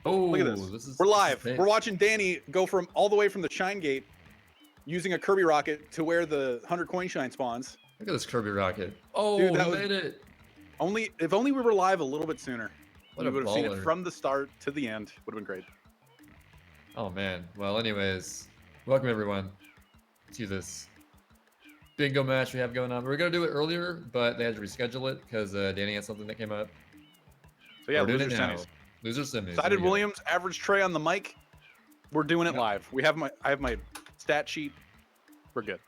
Oh, Look at this. We're live. We're watching Danny go from all the way from the Shine Gate using a Kirby rocket to where the 100 coin shine spawns. Look at this Kirby rocket. Oh, dude, that made it. If only we were live a little bit sooner. What we would have seen it from the start to the end. Would have been great. Oh man. Well, anyways, welcome everyone to this bingo match we have going on. We were gonna do it earlier, but they had to reschedule it because Danny had something that came up. So yeah, loser semis. Loser semis. Sided Williams, average Trey on the mic. We're doing it live. I have my stat sheet. We're good.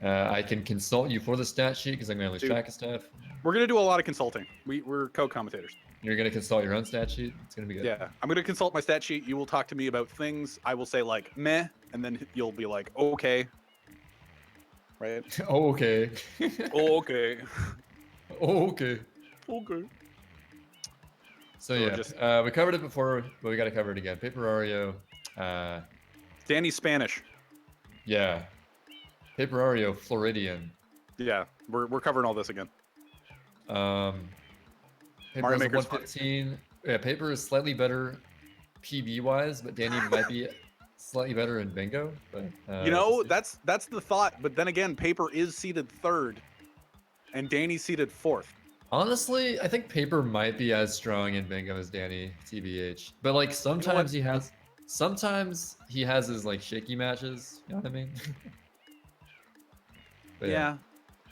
I can consult you for the stat sheet because I'm gonna lose track of stuff. We're gonna do a lot of consulting. We're co-commentators. You're gonna consult your own stat sheet. It's gonna be good. Yeah, I'm gonna consult my stat sheet. You will talk to me about things. I will say like meh, and then you'll be like okay. Right? Oh, okay. Oh, okay. Oh, okay. Okay. So yeah, we covered it before, but we got to cover it again. Paperario. Danny's Spanish. Yeah. Paperario Floridian. Yeah, we're covering all this again. Paper is 115. Yeah, Paper is slightly better PB wise, but Danny might be slightly better in bingo. But you know, that's the thought. But then again, Paper is seated 3rd, and Danny's seated 4th. Honestly, I think Paper might be as strong in bingo as Danny, TBH. But like sometimes he has his like shaky matches. You know what I mean? Yeah,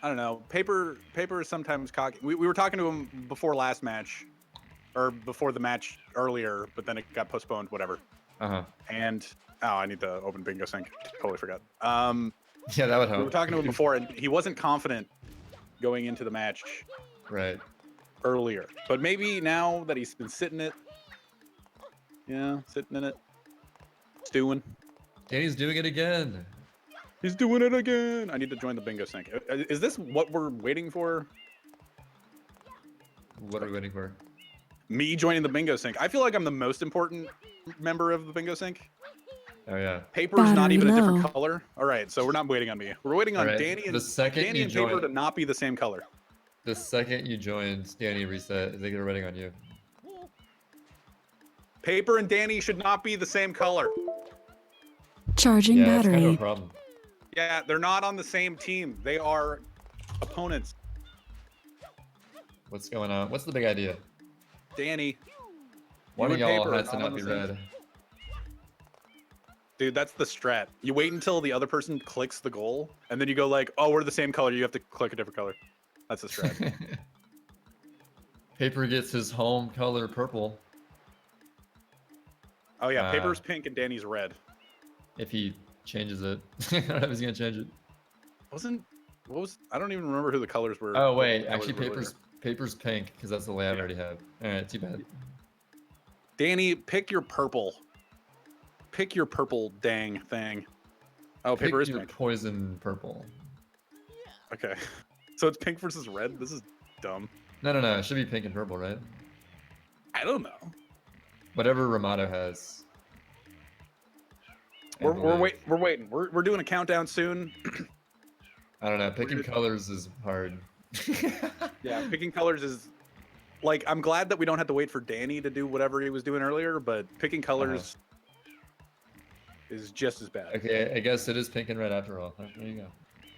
I don't know. Paper is sometimes cocky. We were talking to him before last match, or before the match earlier, but then it got postponed. Whatever. And I need to open bingo sync. Totally forgot. Yeah, that would help. We were talking to him before, and he wasn't confident going into the match. Right. Earlier, but maybe now that he's been sitting in it, stewing. Danny's doing it again. He's doing it again. I need to join the bingo sync. Is this what we're waiting for? What are we waiting for? Me joining the bingo sync. I feel like I'm the most important member of the bingo sync. Oh yeah. Paper's not even a different color. All right, so we're not waiting on me. We're waiting on Danny and Paper to not be the same color. The second you joined, Danny reset. They're waiting on you. Paper and Danny should not be the same color. Charging battery. That's kind of a problem. Yeah, they're not on the same team. They are opponents. What's going on? What's the big idea? Danny. One of y'all has to not be red. Dude, that's the strat. You wait until the other person clicks the goal, and then you go like, oh, we're the same color. You have to click a different color. That's the strat. Paper gets his home color purple. Oh yeah, Paper's pink and Danny's red. If he changes it. I don't know if he's gonna change it. I don't even remember who the colors were. Oh wait, actually Paper's pink, because that's the layout I already have. Alright, too bad. Danny, pick your purple. Pick your purple dang thing. Oh, Paper is pink. Poison purple. Okay. So it's pink versus red? This is dumb. No. It should be pink and purple, right? I don't know. Whatever Ramato has. We're waiting. We're doing a countdown soon. I don't know. Picking colors is hard. Yeah, picking colors is like, I'm glad that we don't have to wait for Danny to do whatever he was doing earlier, but picking colors is just as bad. Okay, I guess it is pink and red after all. There you go.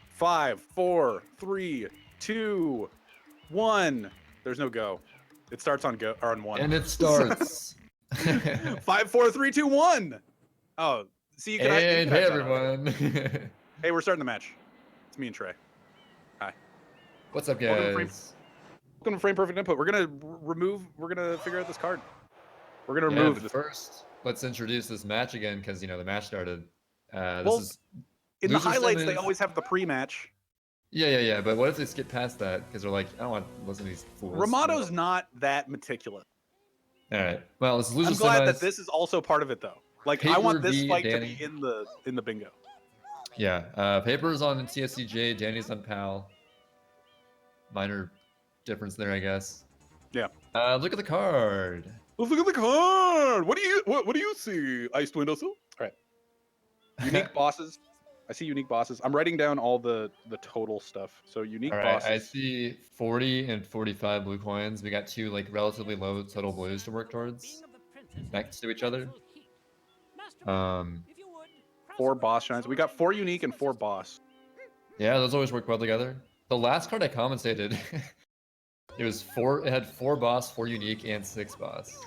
5, 4, 3, 2, 1. There's no go. It starts on go or on 1. And it starts. 5, 4, 3, 2, 1. Oh, see you can. And hey everyone. Hey, we're starting the match. It's me and Trey. Hi. What's up, guys? Welcome to Frame Perfect Input. We're gonna figure out this card. We're gonna remove this. First, let's introduce this match again because the match started. In the highlights, they always have the pre-match. Yeah. But what if they skip past that because they're like, I don't want to listen to these fools. Ramato's not that meticulous. All right. Well, it's loser. I'm glad that this is also part of it, though. Like, I want this fight to be in the bingo. Yeah. Paper's on CSCJ. Danny's on PAL. Minor difference there, I guess. Yeah. Look at the card. Let's look at the card. What do you see? Iced window sill. All right. Unique bosses. I see unique bosses. I'm writing down all the total stuff. So unique bosses. I see 40 and 45 blue coins. We got 2 like relatively low total blues to work towards. next to each other. 4 boss shines. We got 4 unique and 4 boss. Yeah, those always work well together. The last card I commentated, it had 4 boss, 4 unique, and 6 boss.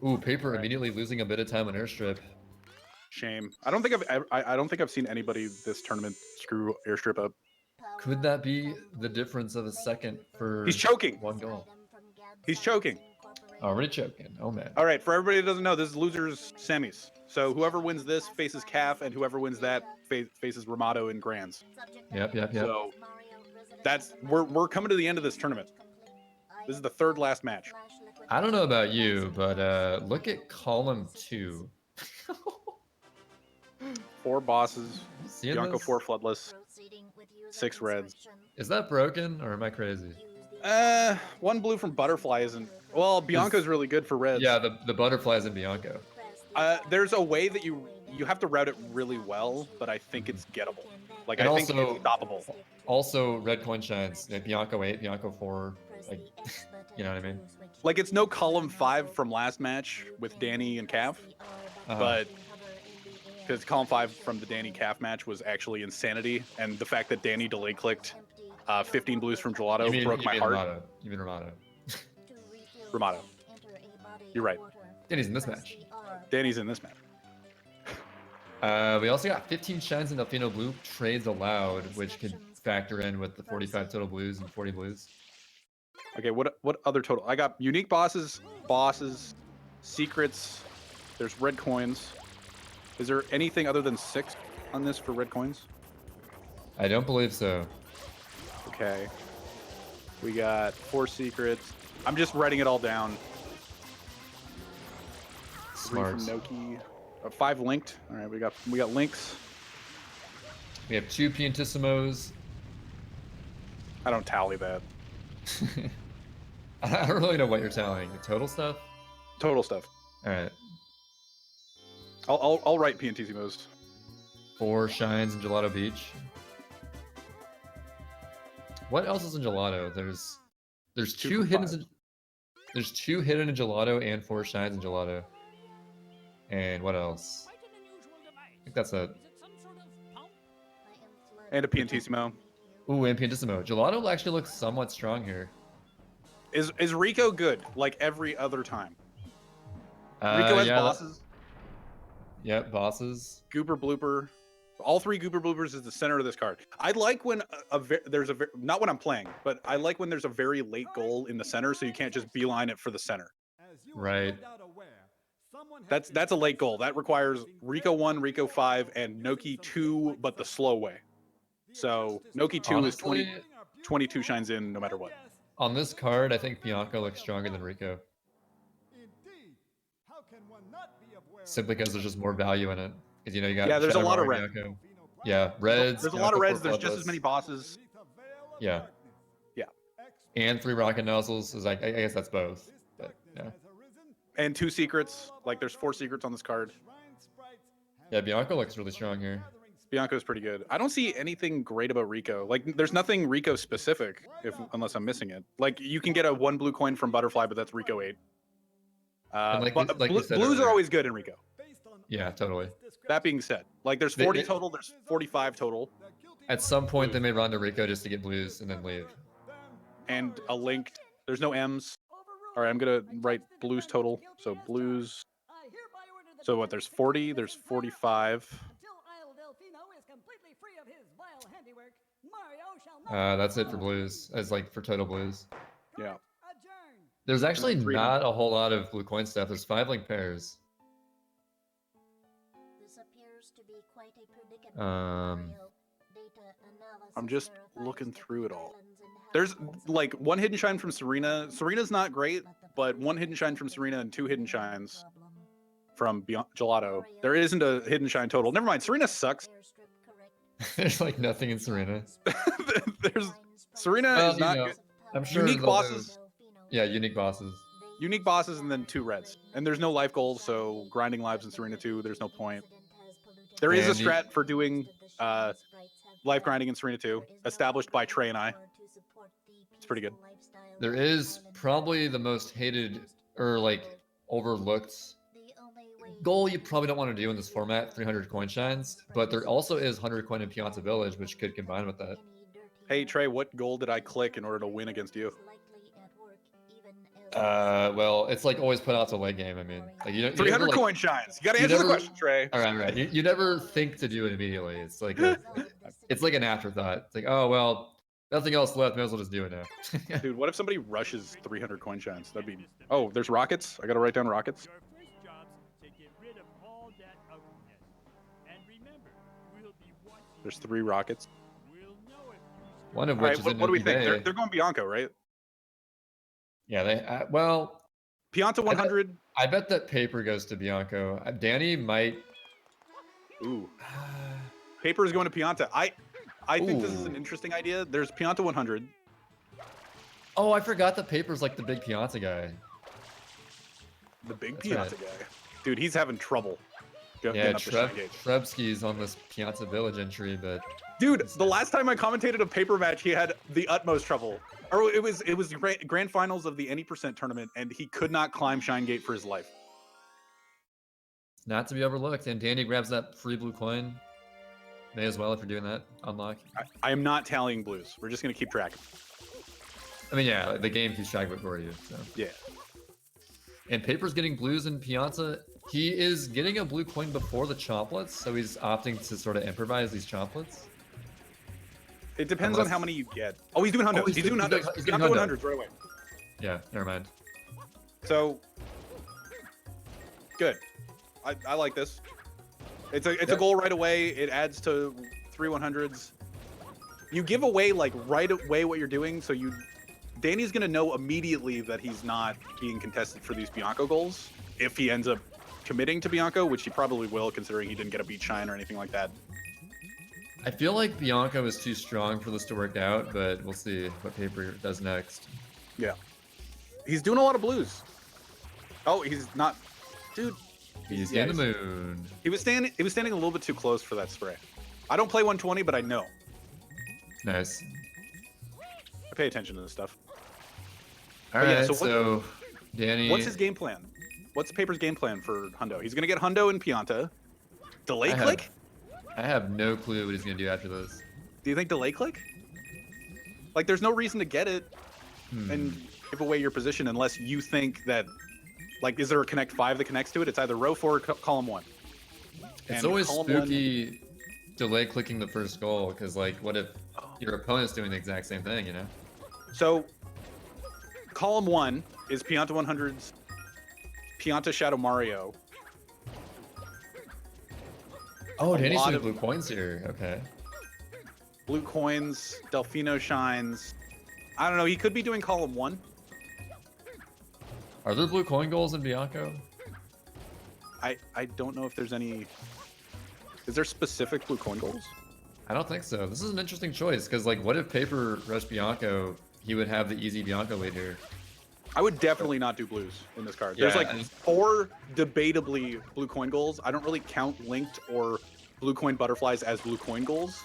Ooh, Paper immediately losing a bit of time on airstrip. Shame. I don't think I've seen anybody this tournament screw airstrip up. Could that be the difference of a second for He's choking. 1 goal? He's choking. Already choking. Oh man. All right, for everybody that doesn't know, this is losers semis. So whoever wins this faces Calf, and whoever wins that faces Ramato in grands. Yep. So we're coming to the end of this tournament. This is the 3rd last match. I don't know about you, but look at column 2. 4 bosses. Seeing Bianco this? 4 floodless. 6 reds. Is that broken or am I crazy? 1 blue from Butterfly isn't. Well, Bianco's really good for reds. Yeah, the butterflies in Bianco. There's a way that you have to route it really well, but I think it's gettable. Like, And I think also- it's stoppable. Also, red coin shines. Like Bianco 8, Bianco 4. Like, you know what I mean? Like, it's no column 5 from last match with Danny and Calf, but because column 5 from the Danny Calf match was actually insanity, and the fact that Danny delay clicked 15 blues from Gelato broke my heart. Ramato. You mean Ramato. Ramato. You're right. Danny's in this match. Danny's in this match. We also got 15 shines in Delfino Blue trades allowed, which could factor in with the 45 total blues and 40 blues. Okay, what other total? I got unique bosses, secrets. There's red coins. Is there anything other than 6 on this for red coins? I don't believe so. Okay. We got 4 secrets. I'm just writing it all down. Smart. 3 from Noki. 5 linked. All right, we got links. We have 2 Piantissimos. I don't tally that. I don't really know what you're telling. The total stuff? Total stuff. All right. I'll write Piantissimos. 4 shines in Gelato Beach. What else is in Gelato? There's 2 hidden. There's 2 hidden in Gelato and 4 shines in Gelato. And what else? I think that's it. And a Piantissimo. Ooh, and Piantissimo. Gelato actually looks somewhat strong here. Is Rico good like every other time? Rico has bosses. Yep, bosses. Goober Blooper. All 3 Goober Bloopers is the center of this card. I like when not when I'm playing, but I like when there's a very late goal in the center, so you can't just beeline it for the center. Right. That's a late goal. That requires Rico 1, Rico 5, and Noki 2, but the slow way. So Noki 2 Honestly, is 22 shines in no matter what. On this card, I think Bianco looks stronger than Rico. Simply because there's just more value in it. Because you got there's a lot of Shadow red. Bianco. Yeah, reds. There's a lot of reds. Bianco, There's just as many bosses. Yeah. Yeah. And 3 rocket nozzles is like I guess that's both. But yeah. And 2 secrets. Like there's 4 secrets on this card. Yeah, Bianco looks really strong here. Bianco's pretty good. I don't see anything great about Rico. Like there's nothing Rico specific unless I'm missing it. Like you can get a 1 blue coin from Butterfly, but that's Rico 8. Blues earlier, are always good in Rico. Yeah, totally. That being said, like there's 40 total, there's 45 total. At some point, they may run to Rico just to get blues and then leave. And a linked. There's no M's. All right, I'm gonna write blues total. So blues. So what? There's 40. There's 45. That's it for blues. As like for total blues. Yeah. There's actually not a whole lot of blue coin stuff. There's 5 link pairs. I'm just looking through it all. There's like 1 hidden shine from Serena. Serena's not great, but 1 hidden shine from Serena and 2 hidden shines from Gelato. There isn't a hidden shine total. Never mind. Serena sucks. There's like nothing in Serena. Serena is not good. I'm sure unique bosses. Yeah, unique bosses. Unique bosses and then 2 reds. And there's no life goals, so grinding lives in Serena 2, there's no point. There is a strat for doing life grinding in Serena 2, established by Trey and I. It's pretty good. There is probably the most hated or like overlooked goal you probably don't want to do in this format, 300 coin shines, but there also is 100 coin in Pianta Village, which could combine with that. Hey Trey, what goal did I click in order to win against you? Well, it's like always put out to late game. I mean, like you 300 like, coin shines. You gotta answer the question, Trey. All right. You never think to do it immediately. It's like it's like an afterthought. It's like, oh well, nothing else left. May as well just do it now. Dude, what if somebody rushes 300 coin shines? That'd be. Oh, there's rockets. I gotta write down rockets. There's 3 rockets. One of which is in what do we think? Bay. They're going Bianco, right? Yeah, they well. Pianta 100. I bet that paper goes to Bianco. Danny might. Ooh. Paper is going to Pianta. I think this is an interesting idea. There's Pianta 100. Oh, I forgot that paper's like the big Pianta guy. The big Pianta guy. Dude, he's having trouble. Yeah, Trebsky's on this Pianta Village entry, but dude, the last time I commentated a paper match, he had the utmost trouble. Or it was the grand finals of the Any Percent tournament, and he could not climb Shine Gate for his life. Not to be overlooked. And Danny grabs that free blue coin. May as well if you're doing that. Unlock. I am not tallying blues. We're just gonna keep track. I mean, yeah, the game keeps track of it for you. So yeah. And paper's getting blues in Pianta. He is getting a blue coin before the chomplets, so he's opting to sort of improvise these chomplets. It depends on how many you get. Oh, he's doing hundo. He's doing hundo. He's doing 100s right away. Yeah, never mind. So good. I like this. It's a goal right away. It adds to 3 100s. You give away like right away what you're doing, so Danny's gonna know immediately that he's not being contested for these Bianco goals if he ends up committing to Bianco, which he probably will, considering he didn't get a beat shine or anything like that. I feel like Bianco is too strong for this to work out, but we'll see what paper does next. Yeah, he's doing a lot of blues. Oh, he's not, dude. He's getting the moon. He was standing a little bit too close for that spray. I don't play 120, but I know. Nice. I pay attention to this stuff. All right, so Danny. What's his game plan? What's Paper's game plan for hundo? He's gonna get hundo in Pianta. Delay click? I have no clue what he's gonna do after this. Do you think delay click? Like, there's no reason to get it and give away your position unless you think that, like, is there a connect 5 that connects to it? It's either row 4 or column 1. It's always spooky delay clicking the first goal, because, like, what if your opponent's doing the exact same thing, you know? So, column 1 is Pianta 100's Pianta Shadow Mario. Oh, Danny's doing blue coins here. Okay. Blue coins, Delfino shines. I don't know. He could be doing column 1. Are there blue coin goals in Bianco? I don't know if there's any. Is there specific blue coin goals? I don't think so. This is an interesting choice, because, like, what if paper rushed Bianco? He would have the easy Bianco lead here. I would definitely not do blues in this card. Yeah, There's like 4 debatably blue coin goals. I don't really count linked or blue coin butterflies as blue coin goals.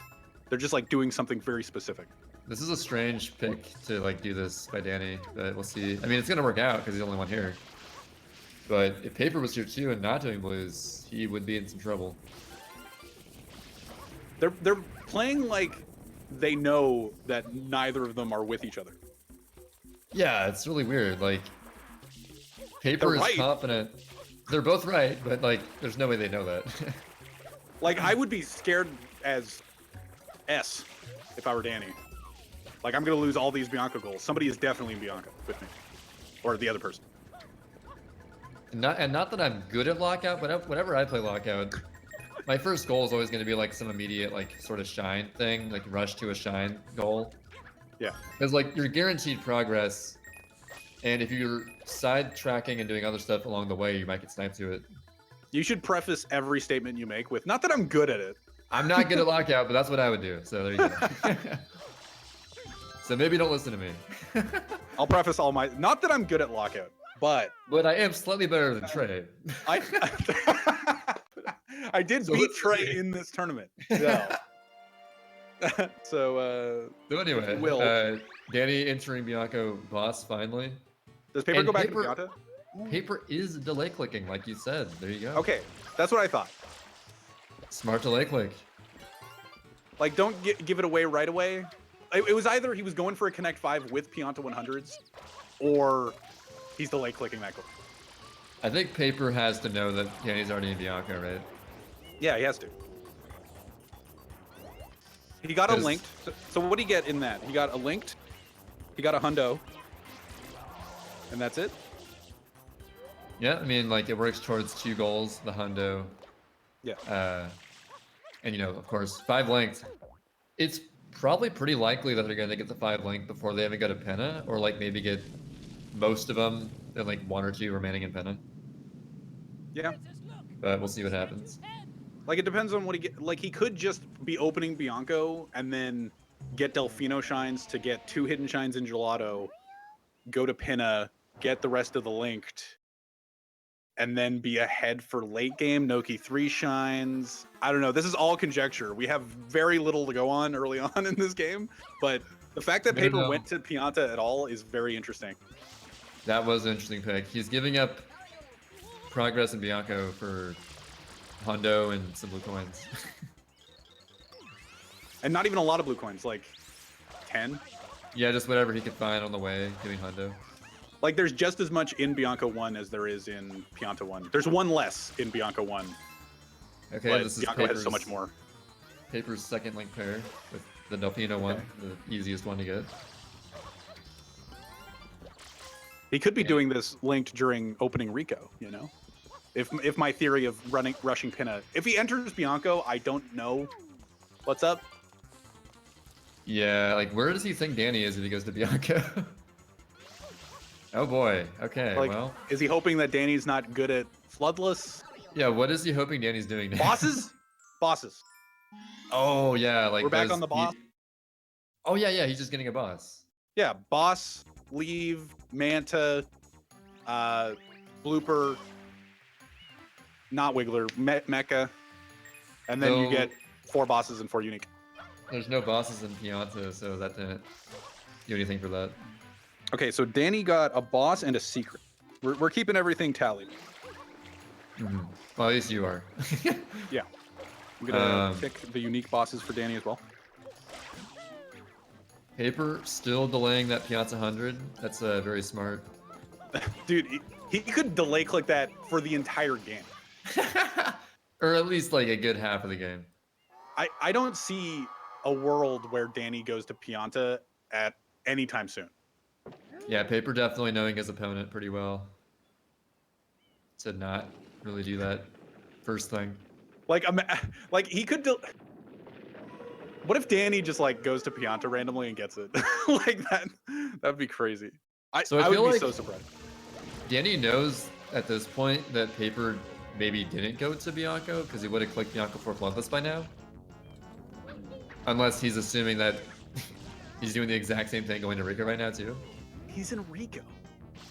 They're just like doing something very specific. This is a strange pick to like do this by Danny, but we'll see. I mean, it's gonna work out because he's the only one here. But if paper was here too and not doing blues, he would be in some trouble. They're playing like they know that neither of them are with each other. Yeah, it's really weird. Like, paper is confident. They're both right, but like, there's no way they know that. Like, I would be scared as S if I were Danny. Like, I'm gonna lose all these Bianco goals. Somebody is definitely in Bianco with me, or the other person. And not that I'm good at lockout, but whenever I play lockout, my first goal is always going to be like some immediate like sort of shine thing, like rush to a shine goal. Yeah. Because like you're guaranteed progress, and if you're sidetracking and doing other stuff along the way, you might get sniped to it. You should preface every statement you make with, not that I'm good at it. I'm not good at lockout, but that's what I would do. So there you go. So maybe don't listen to me. I'll preface all my, not that I'm good at lockout, but I am slightly better than Trey. I did beat Trey in this tournament. So anyway, Danny entering Bianco boss finally. Does paper go back to Pianta? Paper is delay clicking, like you said. There you go. Okay, that's what I thought. Smart delay click. Like, don't give it away right away. It was either he was going for a Connect 5 with Pianta 100s, or he's delay clicking that goal. I think Paper has to know that Danny's already in Bianca, right? Yeah, he has to. He got a linked. So what did he get in that? He got a linked, he got a hundo, and that's it? Yeah, I mean, like, it works towards 2 goals, the hundo. Yeah. And, you know, of course, 5 linked. It's probably pretty likely that they're going to get the 5 linked before they even go to Penna, or, like, maybe get most of them, and, like, 1 or 2 remaining in Penna. Yeah. But we'll see what happens. Like, it depends on what he get. Like, he could just be opening Bianco and then get Delfino shines to get 2 hidden shines in Gelato, go to Pinna, get the rest of the linked, and then be ahead for late game. Noki 3 shines. I don't know. This is all conjecture. We have very little to go on early on in this game, but the fact that Paper went to Pianta at all is very interesting. That was an interesting pick. He's giving up progress in Bianco for Hondo and some blue coins. And not even a lot of blue coins, like 10. Yeah, just whatever he could find on the way, giving Hondo. Like, there's just as much in Bianca 1 as there is in Pianta 1. There's 1 less in Bianca 1. Okay, but this is Bianca has so much more. Paper's second link pair with the Delfino one, the easiest one to get. He could be doing this linked during opening Rico, you know? If my theory of rushing Pinna, if he enters Bianco, I don't know what's up. Yeah, like, where does he think Danny is if he goes to Bianco? Oh boy. Okay, like, well. Is he hoping that Danny's not good at Floodless? Yeah, what is he hoping Danny's doing now? Bosses? Bosses. Oh, yeah, like, we're back on the boss. Oh, yeah, he's just getting a boss. Yeah, boss, leave, Manta, blooper, not Wiggler, Mecha, and then you get 4 bosses and 4 unique. There's no bosses in Pianta, so that didn't do anything for that. Okay, so Danny got a boss and a secret. We're keeping everything tallied. Mm-hmm. Well, at least you are. Yeah. I'm gonna pick the unique bosses for Danny as well. Paper still delaying that Pianta 100. That's very smart. Dude, he could delay click that for the entire game. Or at least like a good half of the game. I don't see a world where Danny goes to Pianta at any time soon. Yeah, Paper definitely knowing his opponent pretty well. To not really do that first thing. Like he could what if Danny just like goes to Pianta randomly and gets it? Like that'd be crazy. I would be so surprised. Danny knows at this point that Paper maybe didn't go to Bianco because he would have clicked Bianco for Bloodless by now. Unless he's assuming that he's doing the exact same thing going to Rico right now too. He's in Rico.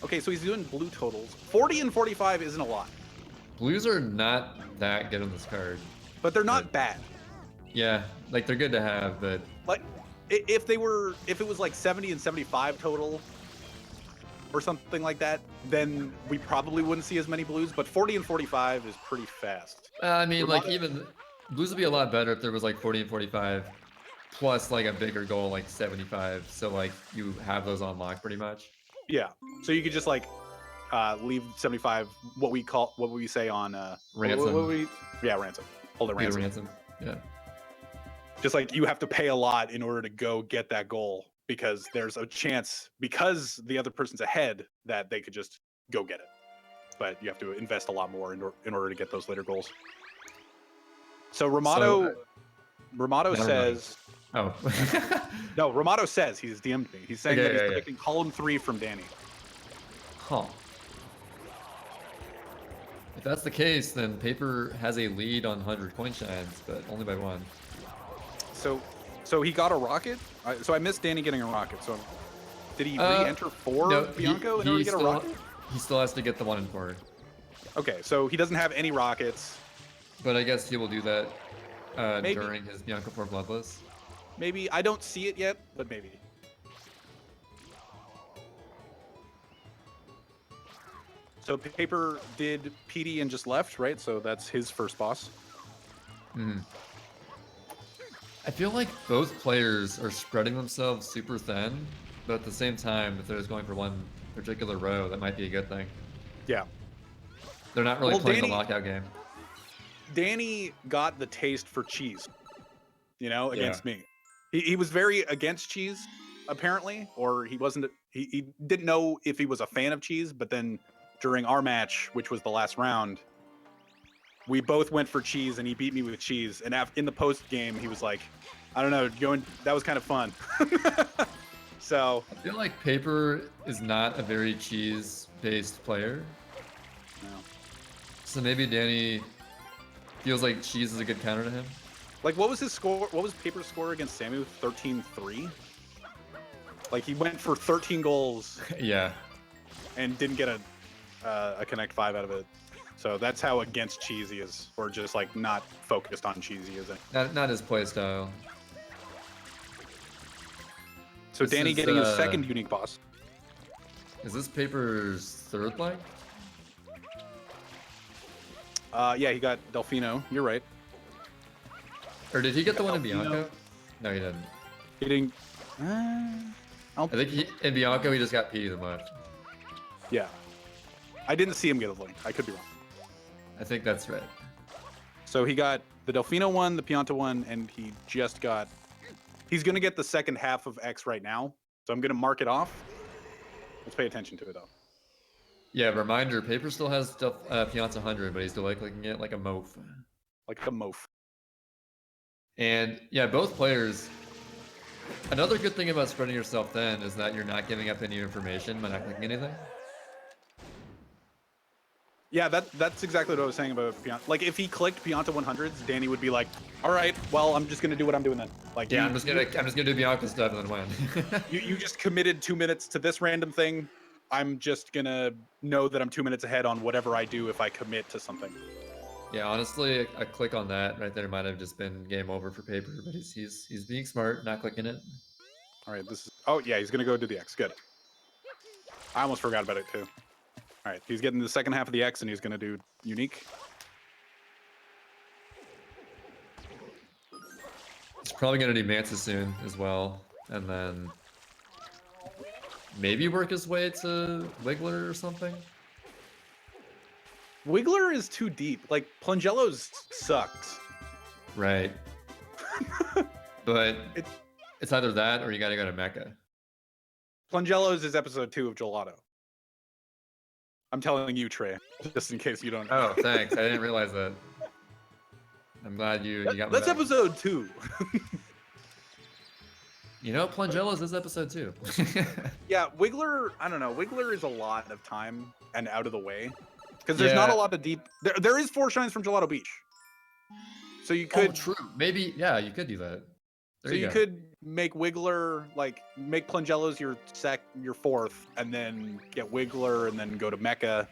Okay, so he's doing blue totals. 40 and 45 isn't a lot. Blues are not that good on this card. But they're not bad. Yeah, like they're good to have, but like if it was like 70 and 75 total or something like that, then we probably wouldn't see as many blues, but 40 and 45 is pretty fast. I mean, like even blues would be a lot better if there was like 40 and 45 plus like a bigger goal like 75, so like you have those on lock pretty much. Yeah, so you could just like leave 75, what we say on ransom. Ransom. Hold it, ransom. Yeah. Just like you have to pay a lot in order to go get that goal because there's a chance, because the other person's ahead, that they could just go get it. But you have to invest a lot more in order to get those later goals. So Ramato says... Oh. No, Ramato says, he's DM'd me. He's saying that he's predicting column 3 from Danny. Huh. If that's the case, then Paper has a lead on 100 coin shines, but only by 1. So he got a rocket? So I missed Danny getting a rocket. So did he re-enter for Bianco in order to get a rocket? He still has to get the 1 in 4. Okay, so he doesn't have any rockets. But I guess he will do that during his Bianco 4 Bloodless. Maybe. I don't see it yet, but maybe. So Paper did PD and just left, right? So that's his first boss. Hmm. I feel like both players are spreading themselves super thin, but at the same time, if they're just going for one particular row, that might be a good thing. Yeah. They're not really playing the lockout game. Danny got the taste for cheese, you know, against Yeah. me. He was very against cheese, apparently, or he wasn't. He didn't know if he was a fan of cheese. But then during our match, which was the last round, we both went for cheese, and he beat me with cheese. And in the post game, he was like, "I don't know, that was kind of fun." So I feel like Paper is not a very cheese-based player. no. So maybe Danny feels like cheese is a good counter to him. Like, what was his score? What was Paper's score against Samu? 13-3? Like, he went for 13 goals. Yeah. And didn't get a Connect 5 out of it. So that's how against cheese he is. Or just, like, not focused on cheese he isn't. Not his play style. So This Danny is, getting his second unique boss. Is this Paper's third leg? Yeah, he got Delfino. You're right. Or did he get the one in Delfino. Bianco? No, he didn't. He didn't... I think in Bianco he just got P the left. Yeah. I didn't see him get a link. I could be wrong. I think that's right. So he got the Delfino one, the Pianta one, and he just got... He's going to get the second half of X right now. So I'm going to mark it off. Let's pay attention to it, though. Yeah, reminder, Paper still has stuff, Pianta 100, but he's still clicking it like a moaf. Like a moaf. And yeah, both players... Another good thing about spreading yourself thin is that you're not giving up any information by not clicking anything. Yeah, that's exactly what I was saying about Pianta. Like, if he clicked Pianta 100s, Danny would be like, "All right, well, I'm just gonna do what I'm doing then." Like, yeah, I'm just gonna do Bianca stuff and then win. you just committed 2 minutes to this random thing. I'm just gonna know that I'm 2 minutes ahead on whatever I do if I commit to something. Yeah, honestly, a click on that right there might have just been game over for Paper, but he's being smart, not clicking it. All right, this is. Oh yeah, he's gonna go do the X. Good. I almost forgot about it too. All right, he's getting the second half of the X, and he's gonna do unique. He's probably gonna do Mantis soon as well, and then maybe work his way to Wiggler or something. Wiggler is too deep. Like, Plungello's sucks. Right. But it's either that or you gotta go to Mecca. Plungello's is episode 2 of Gelato. I'm telling you, Trey, just in case you don't know. Oh, thanks. I didn't realize that. I'm glad you got me. That's back. episode 2. You know, Plungello's is episode 2. Yeah, Wiggler, I don't know. Wiggler is a lot of time and out of the way. Because there's not a lot of deep... There is 4 shines from Gelato Beach. So you could... Oh, true. Maybe, yeah, you could do that. There you could make Wiggler, like, make Plungello's your fourth, and then get Wiggler, and then go to Mecca.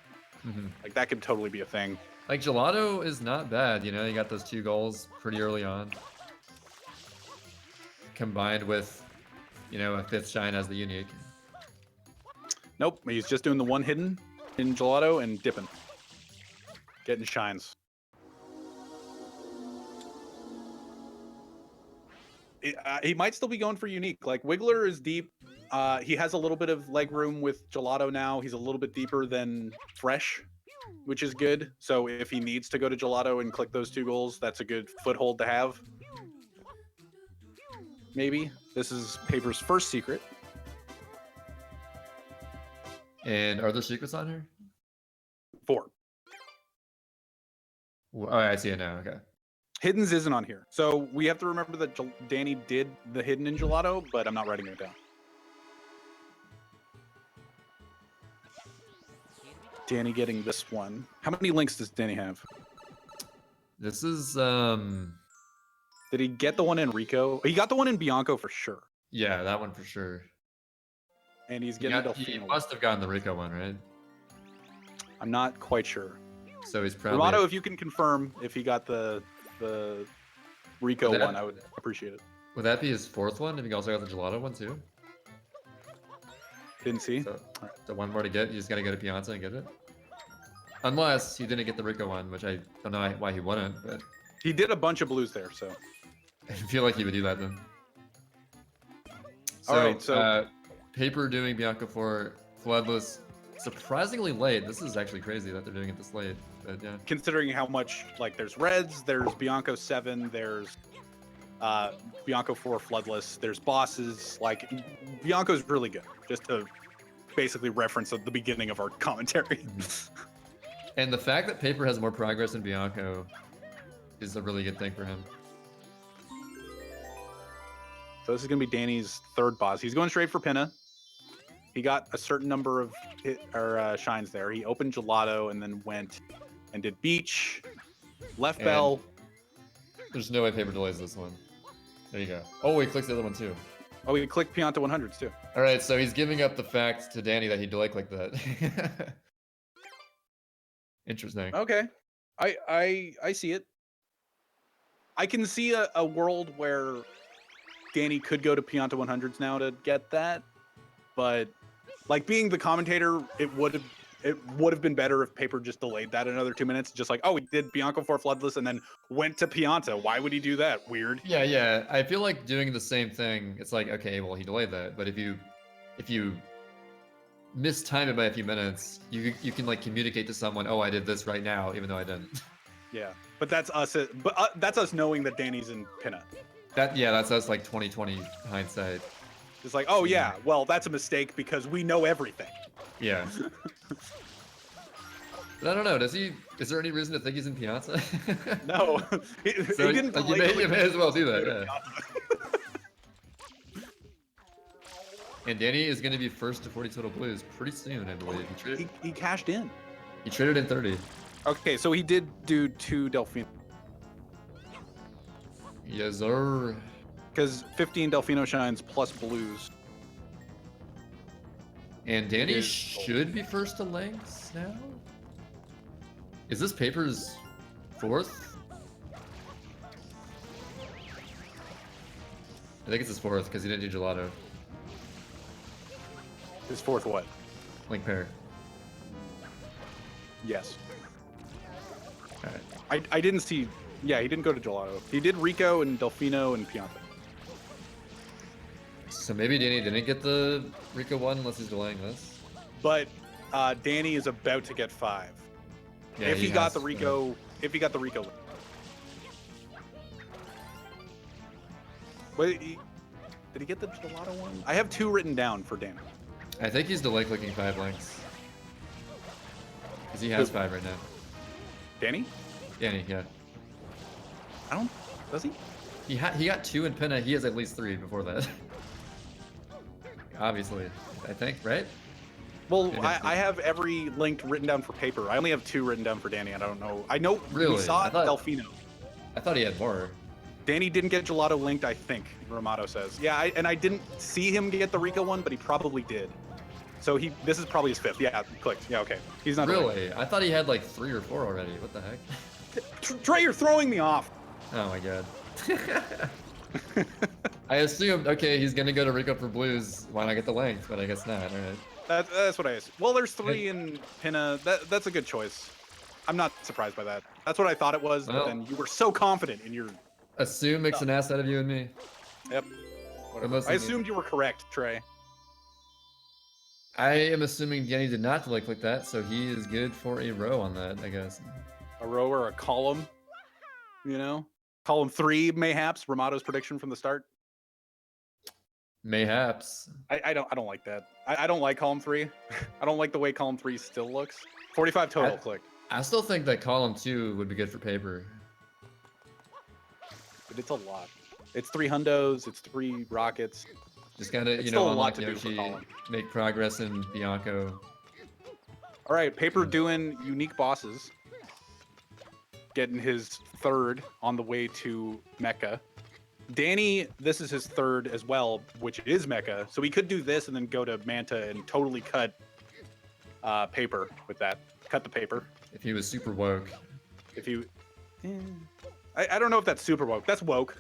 Mm-hmm. Like, that could totally be a thing. Like, Gelato is not bad, you know? You got those 2 goals pretty early on. Combined with, you know, a 5th shine as the unique. Nope, he's just doing the one hidden in Gelato and dipping. Getting shines. He might still be going for unique. Like, Wiggler is deep. He has a little bit of leg room with Gelato now. He's a little bit deeper than Fresh, which is good. So if he needs to go to Gelato and click those 2 goals, that's a good foothold to have. Maybe. This is Paper's first secret. And are there secrets on here? 4. Oh, I see it now. Okay. Hiddens isn't on here. So we have to remember that Danny did the hidden in Gelato, but I'm not writing it down. Danny getting this one. How many links does Danny have? This is, Did he get the one in Rico? He got the one in Bianco for sure. yeah, that one for sure. And he's getting the He Delfino. must have gotten the Rico one, right? I'm not quite sure. So he's probably... Romano, if you can confirm if he got the Rico Would that- one, I would appreciate it. Would that be his 4th one? If he also got the Gelato one too? Didn't see. So one more to get. You just gotta go to Pianta and get it. Unless he didn't get the Rico one, which I don't know why he wouldn't, but He did a bunch of blues there, so. I feel like he would do that then. So, Alright, so Paper doing Bianco 4 Floodless surprisingly late. This is actually crazy that they're doing it this late, but yeah. considering how much, like, there's Reds, there's Bianco 7, there's Bianco 4 Floodless, there's bosses, like, Bianco's really good, just to basically reference at the beginning of our commentary. And the fact that Paper has more progress than Bianco is a really good thing for him. So this is going to be Danny's third boss. He's going straight for Pinna. He got a certain number of shines there. He opened Gelato and then went and did Beach, left And bell. There's no way Paper delays this one. There you go. Oh, he clicks the other one too. Oh, he clicked Pianta 100s too. All right, so he's giving up the fact to Danny that he delay clicked that. Interesting. Okay, I see it. I can see a world where Danny could go to Pianta 100s now to get that, but like being the commentator, it would have been better if Paper just delayed that another 2 minutes. Just like, oh, he did Bianco 4 Floodless and then went to Pianta. Why would he do that? Weird. Yeah. I feel like doing the same thing. It's like, okay, well, he delayed that, but if you mistime it by a few minutes, you can like communicate to someone, oh, I did this right now, even though I didn't. Yeah, but that's us. That's us knowing that Danny's in Pinna. That's us like 2020 hindsight. It's like, oh yeah, well that's a mistake because we know everything. Yeah. But I don't know. Is there any reason to think he's in Pianta? No, he didn't. Like, you may as well do that. Yeah. And Danny is going to be first to 40 total blues pretty soon, I believe. He cashed in. He traded in 30. Okay, so he did do 2 Delfino. Yes, sir. Because 15 Delfino shines plus blues. And Danny should be first to lengths now? Is this Paper's 4th? I think it's his 4th because he didn't do Gelato. His 4th what? Link pair. Yes. Alright. I didn't see. Yeah, he didn't go to Gelato. He did Rico and Delfino and Pianta. So maybe Danny didn't get the Rico one unless he's delaying this. But Danny is about to get 5. Yeah, if he got has the to. Rico, if he got the Rico. Wait, did he get the Gelato one? I have 2 written down for Danny. I think he's delay clicking 5 lengths. Because he has 5 right now. Danny? Danny, yeah. I don't. Does he? He got 2 in Pinna. He has at least 3 before that. Obviously, I think, right? Well, I have every linked written down for Paper. I only have 2 written down for Danny. I don't know. I know Really? we saw I thought- Delfino. I thought he had more. Danny didn't get Gelato linked, I think, Ramato says. Yeah, I didn't see him get the Rico one, but he probably did. So this is probably his 5th. Yeah, clicked. Yeah, okay. He's not Really? I thought he had like 3 or 4 already. What the heck? Trey, you're throwing me off. Oh my god. I assumed, okay, he's gonna go to Rico for blues. Why not get the length? But I guess not. All right. That's what I assumed. Well, there's 3 in Pinna. That's a good choice. I'm not surprised by that. That's what I thought it was, but then you were so confident in your... Assume makes an ass out of you and me. Yep. Whatever. I assumed you were correct, Trey. I am assuming Danny did not delay click that, so he is good for a row on that, I guess. A row or a column, you know? Column 3, mayhaps, Ramato's prediction from the start. Mayhaps. I don't like that. I don't like column 3. I don't like the way column 3 still looks. 45 total click. I still think that column 2 would be good for Paper. But it's a lot. It's 3 hundos, it's 3 rockets. Just gotta, It's you still know, a lot unlock to do for Yoshi, column. make progress in Bianco. All right, Paper doing unique bosses. Getting his 3rd on the way to Mecca. Danny, this is his 3rd as well, which is Mecca. So he could do this and then go to Manta and totally cut Paper with that. Cut the Paper. If he was super woke. If you... I don't know if that's super woke. That's woke.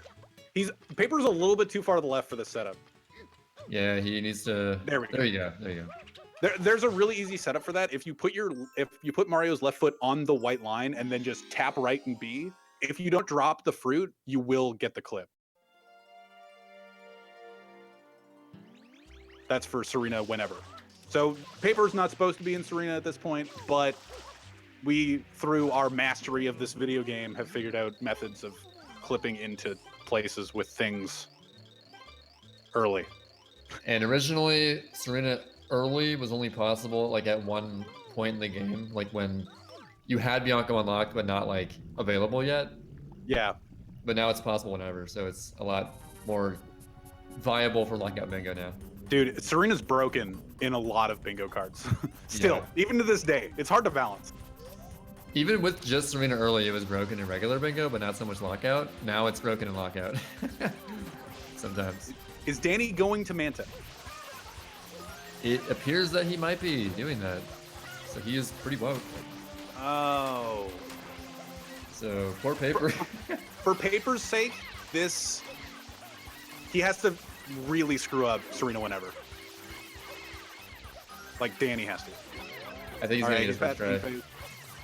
Paper's a little bit too far to the left for this setup. Yeah, he needs to... There we go. There you go. There you go. There's a really easy setup for that. If you put Mario's left foot on the white line and then just tap right and B, if you don't drop the fruit, you will get the clip. That's for Serena whenever. So Paper's not supposed to be in Serena at this point, but we, through our mastery of this video game, have figured out methods of clipping into places with things early. And originally, Serena early was only possible like at one point in the game, like when you had Bianco unlocked but not like available yet. Yeah. But now it's possible whenever, so it's a lot more viable for lockout bingo now. Dude, Serena's broken in a lot of bingo cards. Still, even to this day, it's hard to balance. Even with just Serena early, it was broken in regular bingo, but not so much lockout. Now it's broken in lockout. Sometimes. Is Danny going to Manta? It appears that he might be doing that. So he is pretty woke. Oh. So poor Paper. For Paper's sake, he has to really screw up Serena whenever. Like Danny has to. I think he's gonna get his first try.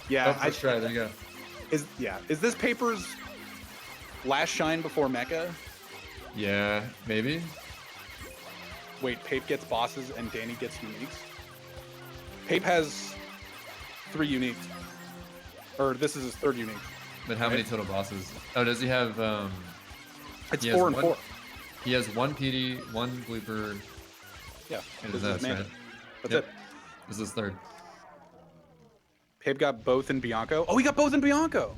Yeah, first try. There you go. Is this Paper's last shine before Mecha? Yeah, maybe. Wait, Pape gets bosses and Danny gets uniques? Pape has 3 uniques. Or this is his 3rd unique. But how many total bosses? Oh, does he have It's 4 and 4. He has 1 PD, 1 blooper. Yeah. And that's right. That's it. This is 3rd. Pape got both in Bianco. Oh, he got both in Bianco.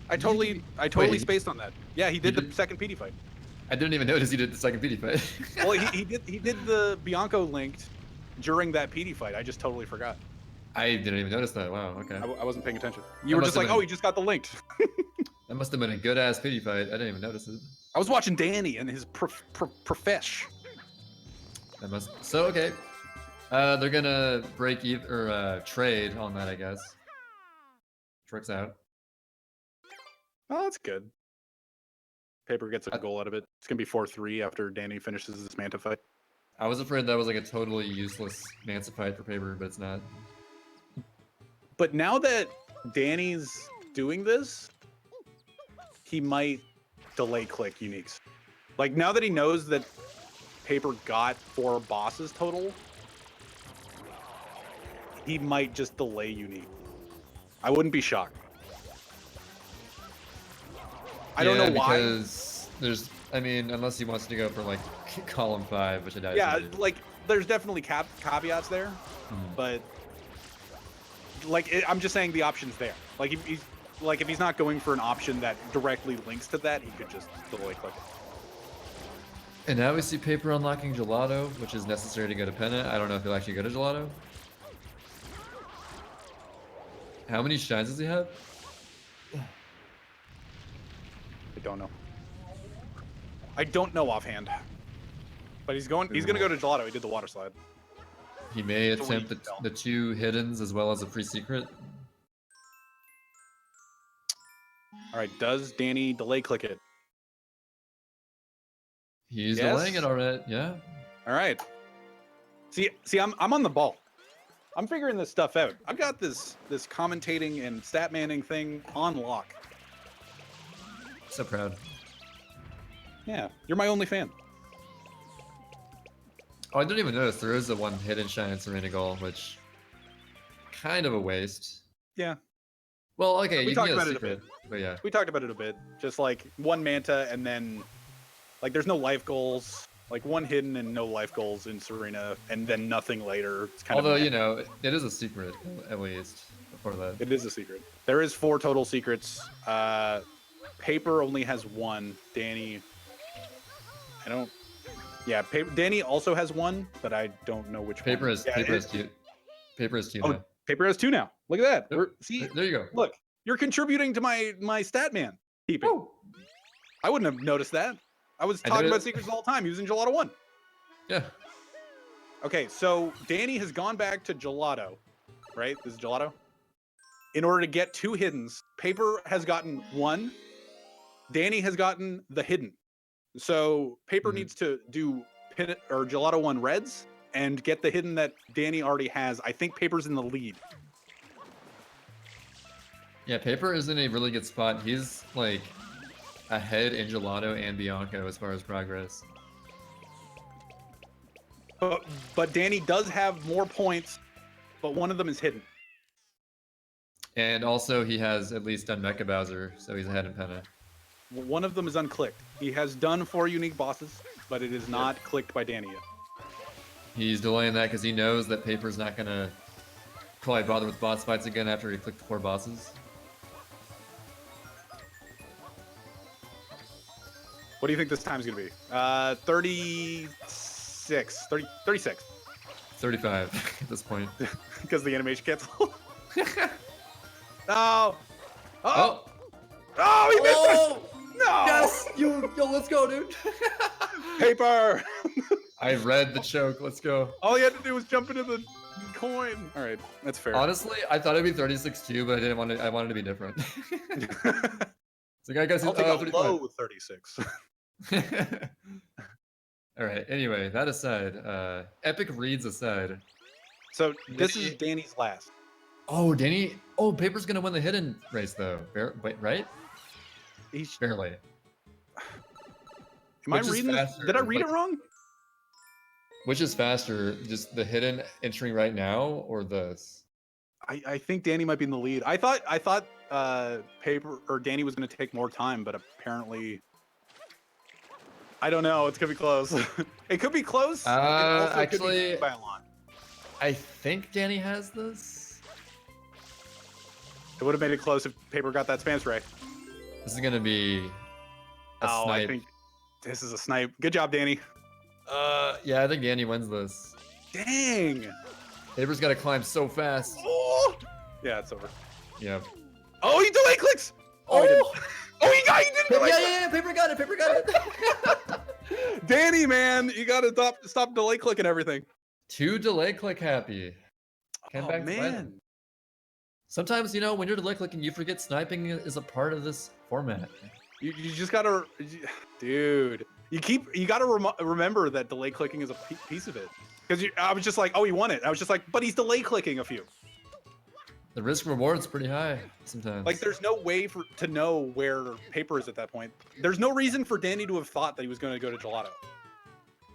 I totally spaced on that. Yeah, he did the second PD fight. I didn't even notice he did the second PD fight. Well, he did the Bianco linked during that PD fight. I just totally forgot. I didn't even notice that. Wow, okay. I wasn't paying attention. You were just like, oh, he just got the linked. That must have been a good ass PD fight. I didn't even notice it. I was watching Danny and his profesh. That must. So okay, they're gonna break either trade on that, I guess. Tricks out. Oh, that's good. Paper gets a goal out of it. It's gonna be 4-3 after Danny finishes this Manta fight. I was afraid that was like a totally useless Manta fight for Paper, but it's not. But now that Danny's doing this, he might delay click uniques. Like now that he knows that Paper got 4 bosses total, he might just delay unique. I wouldn't be shocked. I don't know why. Because there's, I mean, unless he wants to go for like column 5, which I doubt. Yeah, like there's definitely caveats there, but like I'm just saying the option's there. Like if he's not going for an option that directly links to that, he could just delay click it. And now we see Paper unlocking Gelato, which is necessary to go to Penna. I don't know if he'll actually go to Gelato. How many shines does he have? I don't know. I don't know offhand. But he's gonna go to Gelato. He did the water slide. He may attempt the 2 hiddens as well as a free secret. All right, does Danny delay click it? He's delaying it already. Yeah. All right. See, I'm on the ball. I'm figuring this stuff out. I've got this commentating and stat manning thing on lock. So proud. Yeah, you're my only fan. Oh, I didn't even notice there is a 1 hidden shine in Serena goal, which kind of a waste. Yeah. Well, okay, we you talked can get about a secret, but yeah. We talked about it a bit. Just like 1 Manta and then like there's no life goals. Like 1 hidden and no life goals in Serena, and then nothing later. It's kind Although, of you know, it is a secret, at least, before that. It is a secret. There is 4 total secrets. Paper only has 1. Danny, I don't... Yeah, Danny also has 1, but I don't know which Paper one. Is, yeah, Paper is 2. Paper is 2 now. Paper has 2 now. Look at that. Yep. See, there you go. Look, you're contributing to my stat man keeping. Woo. I wouldn't have noticed that. I was talking about secrets the whole time using Gelato 1. Yeah. Okay, so Danny has gone back to Gelato, right? This is Gelato. In order to get 2 hiddens, Paper has gotten 1. Danny has gotten the hidden. So Paper needs to do Gelato 1 reds and get the hidden that Danny already has, I think Paper's in the lead. Yeah, Paper is in a really good spot. He's like ahead in Gelato and Bianco as far as progress. But Danny does have more points, but one of them is hidden. And also he has at least done Mecha Bowser, so he's ahead in Penna. One of them is unclicked. He has done 4 unique bosses, but it is not clicked by Danny yet. He's delaying that because he knows that Paper's not going to probably bother with boss fights again after he clicked the 4 bosses. What do you think this time's going to be? 36. 36. 35 at this point. Because the animation canceled. No! Oh! Oh, he missed it! No! Yes! Yo, let's go, dude! Paper! I read the choke. Let's go. All he had to do was jump into the coin. All right, that's fair. Honestly, I thought it'd be 36 too, but I didn't want to. I wanted to be different. So I guess I'll take a low 36. All right. Anyway, that aside, epic reads aside. So this is Danny's last. Oh, Danny. Oh, Paper's gonna win the hidden race though. Wait, right? He's Barely. Am I reading this? Did I read it wrong? Which is faster, just the hidden entering right now or this? I think Danny might be in the lead. I thought Paper or Danny was going to take more time, but apparently I don't know. It's gonna be close. It could be close. Actually, could be by a lot. I think Danny has this. It would have made it close if Paper got that spam spray. This is gonna be a snipe. I think this is a snipe. Good job, Danny. Yeah, I think Danny wins this. Dang. Paper's got to climb so fast. Oh. Yeah, it's over. Yeah. Oh, he delay clicks. Oh, he didn't. Oh, he didn't delay. Yeah. Paper got it. Paper got it. Danny, man, you gotta stop delay clicking everything. 2 delay click happy. Oh man. Sometimes, you know, when you're delay clicking, you forget sniping is a part of this format. You just gotta, dude. You gotta remember that delay clicking is a piece of it. Because I was just like, oh, he won it. I was just like, but he's delay clicking a few. The risk reward's pretty high sometimes. Like, there's no way to know where Paper is at that point. There's no reason for Danny to have thought that he was going to go to Gelato.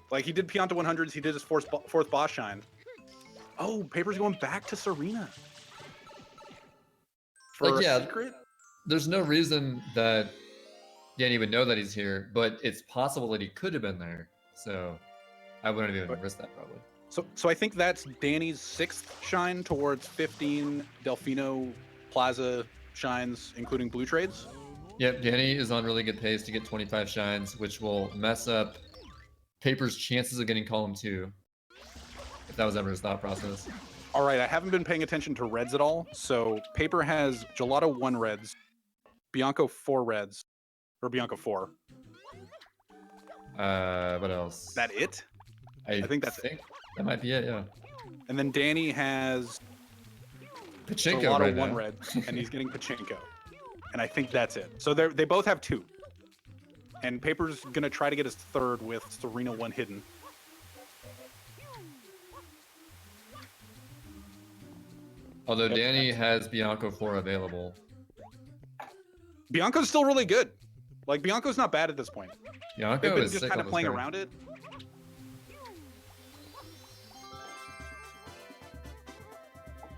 Like, he did Pianta 100s. He did his fourth boss shine. Oh, Paper's going back to Serena. For a secret? There's no reason that Danny would know that he's here, but it's possible that he could have been there. So I wouldn't even risk that probably. So I think that's Danny's 6th shine towards 15 Delfino Plaza shines, including blue trades. Yep, Danny is on really good pace to get 25 shines, which will mess up Paper's chances of getting column 2, if that was ever his thought process. All right, I haven't been paying attention to reds at all. So Paper has Gelato 1 reds, Bianco 4 reds, or Bianco 4. What else? That it? I think that's it. That might be it, yeah. And then Danny has Pachinko Gelato right 1 now. red, and he's getting Pachinko. And I think that's it. So they both have 2. And Paper's gonna try to get his 3rd with Serena 1 hidden. Although Danny has Bianco 4 available. Bianco's still really good. Like, Bianco's not bad at this point. Bianco They've been is just sick kind on of this playing card. around it.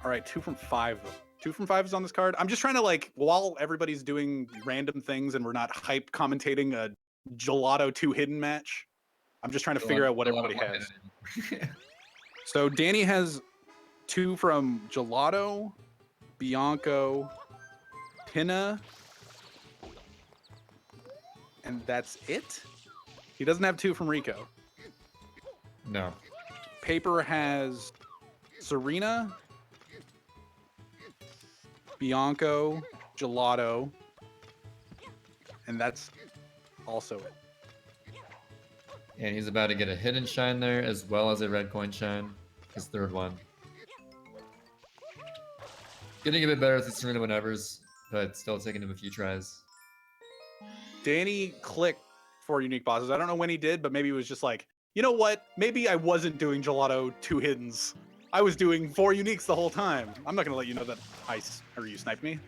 All right, 2 from 5. 2 from 5 is on this card. I'm just trying to, like, while everybody's doing random things and we're not hype commentating a Gelato 2 hidden match, I'm just trying to figure out what everybody has. So Danny has 2 from Gelato, Bianco, Pinna, and that's it? He doesn't have 2 from Rico. No. Paper has Serena, Bianco, Gelato, and that's also it. And he's about to get a hidden shine there, as well as a red coin shine. His 3rd one. Getting a bit better with the Serena whenevers, but still taking him a few tries. Danny clicked 4 unique bosses. I don't know when he did, but maybe it was just like, You know what? Maybe I wasn't doing Gelato 2 hiddens. I was doing 4 uniques the whole time. I'm not gonna let you know that you sniped me.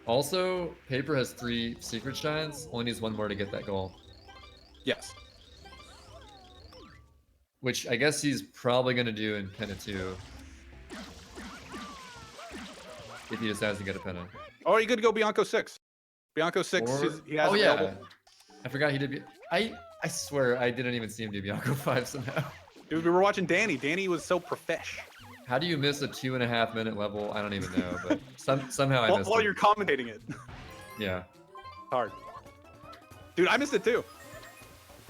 Also, Paper has 3 secret shines. Only needs 1 more to get that goal. Yes. Which I guess he's probably gonna do in Pinna 2. If he decides to get a Pinna. Or you could go Bianco 6. Bianco 6, he has available. Yeah. I forgot he did. I swear I didn't even see him do Bianco 5 somehow. Dude, we were watching Danny. Danny was so profesh. How do you miss a 2.5 minute level? I don't even know, but somehow I missed it. While you're commentating it. Yeah. Hard. Dude, I missed it too.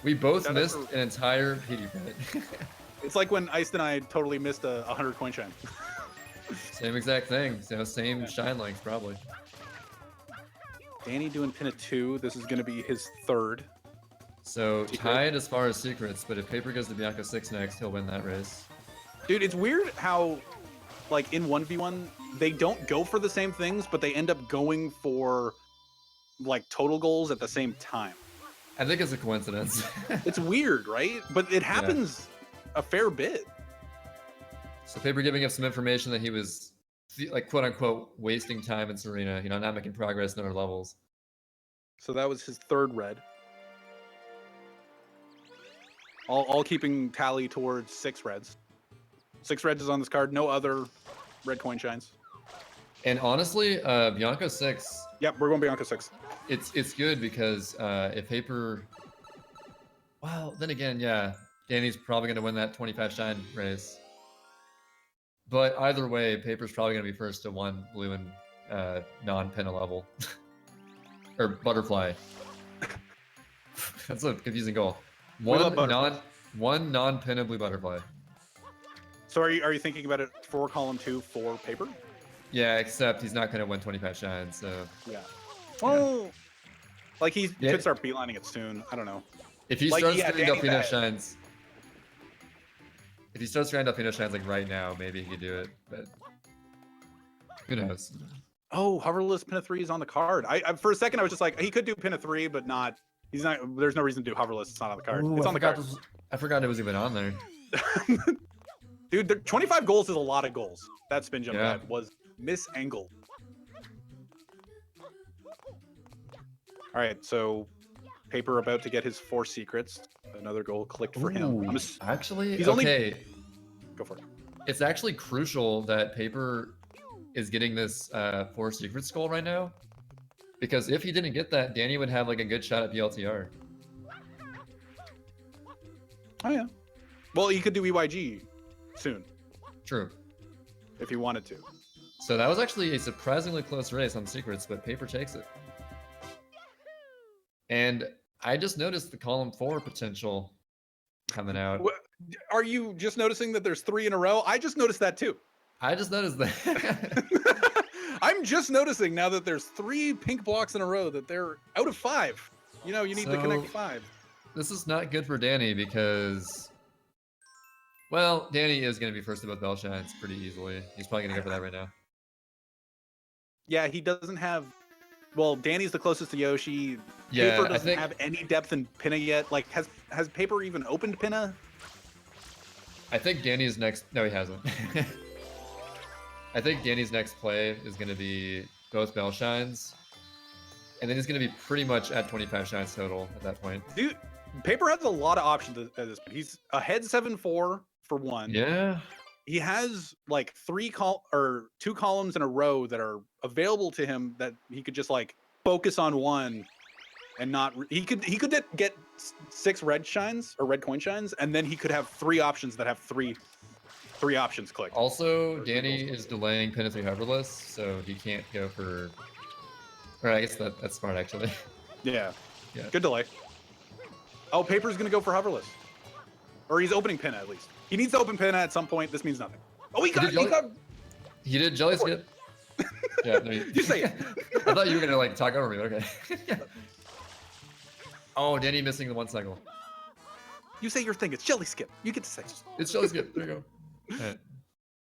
We both missed an entire PD credit. It's like when Iced and I totally missed a 100 coin shine. Same exact thing. Same shine length, probably. Danny doing Pinna 2. This is going to be his 3rd. So tied as far as secrets, but if Paper goes to Bianco 6 next, he'll win that race. Dude, it's weird how, like, in 1v1, they don't go for the same things, but they end up going for, like, total goals at the same time. I think it's a coincidence. It's weird, right? But it happens a fair bit. So Paper giving us some information that he was, like, quote unquote, wasting time in Serena, you know, not making progress in other levels. So that was his 3rd red. All keeping tally towards 6 reds. 6 reds is on this card. No other red coin shines. And honestly, Bianco 6. Yep, we're going Bianco 6. It's good because if Paper, well, then again, yeah, Danny's probably going to win that 25 shine race. But either way, Paper's probably going to be first to 1 blue and non-Pinna level. Or butterfly. That's a confusing goal. One non-Pinna blue butterfly. So are you thinking about it for column 2 for Paper? Yeah, except he's not going to win 25 shines, so... Yeah. Well, like he could start beelining it soon. I don't know. If he starts doing Delfino shines... If he starts trying Delfino shines like right now, maybe he could do it, but... Who knows? Oh, hoverless Pinna 3 is on the card. I for a second I was just like, he could do Pinna 3, but not... He's not... There's no reason to do hoverless. It's not on the card. Ooh, it's on the card. I forgot it was even on there. Dude, 25 goals is a lot of goals. That spin jump dive was misangled. All right, so Paper about to get his 4 secrets. Another goal clicked for him. Actually, he's okay. Go for it. It's actually crucial that Paper is getting this 4 secrets goal right now. Because if he didn't get that, Danny would have like a good shot at BLTR. Oh, yeah. Well, he could do EYG soon. True. If he wanted to. So that was actually a surprisingly close race on secrets, but Paper takes it. And I just noticed the column 4 potential coming out. Are you just noticing that there's 3 in a row? I just noticed that too. I just noticed that. I'm just noticing now that there's 3 pink blocks in a row that they're out of 5. You know, you need to connect 5. This is not good for Danny because, well, Danny is going to be first to both bell shines pretty easily. He's probably going to go for that right now. Yeah, he doesn't have... Well, Danny's the closest to Yoshi. Yeah, Paper doesn't have any depth in Pinna yet. Like, has Paper even opened Pinna? I think Danny's next... No, he hasn't. I think Danny's next play is going to be both bell shines. And then he's going to be pretty much at 25 shines total at that point. Dude, Paper has a lot of options at this point. He's ahead 7-4 for 1. Yeah. He has like 2 columns in a row that are available to him that he could just like focus on one and not. He could get 6 red shines or red coin shines, and then he could have 3 options that have three options clicked. Also, Danny is delaying Pinna 3 hoverless, so he can't go for. Or I guess that's smart actually. Yeah. Good delay. Oh, Paper's gonna go for hoverless, or he's opening Pinna at least. He needs to open Pinna at some point. This means nothing. Oh, he did jelly skip. Yeah, no, you say it. I thought you were gonna like talk over me. Okay. Oh, Danny missing the 1 cycle. You say your thing. It's jelly skip. You get to say. It's jelly skip. There you go. All right.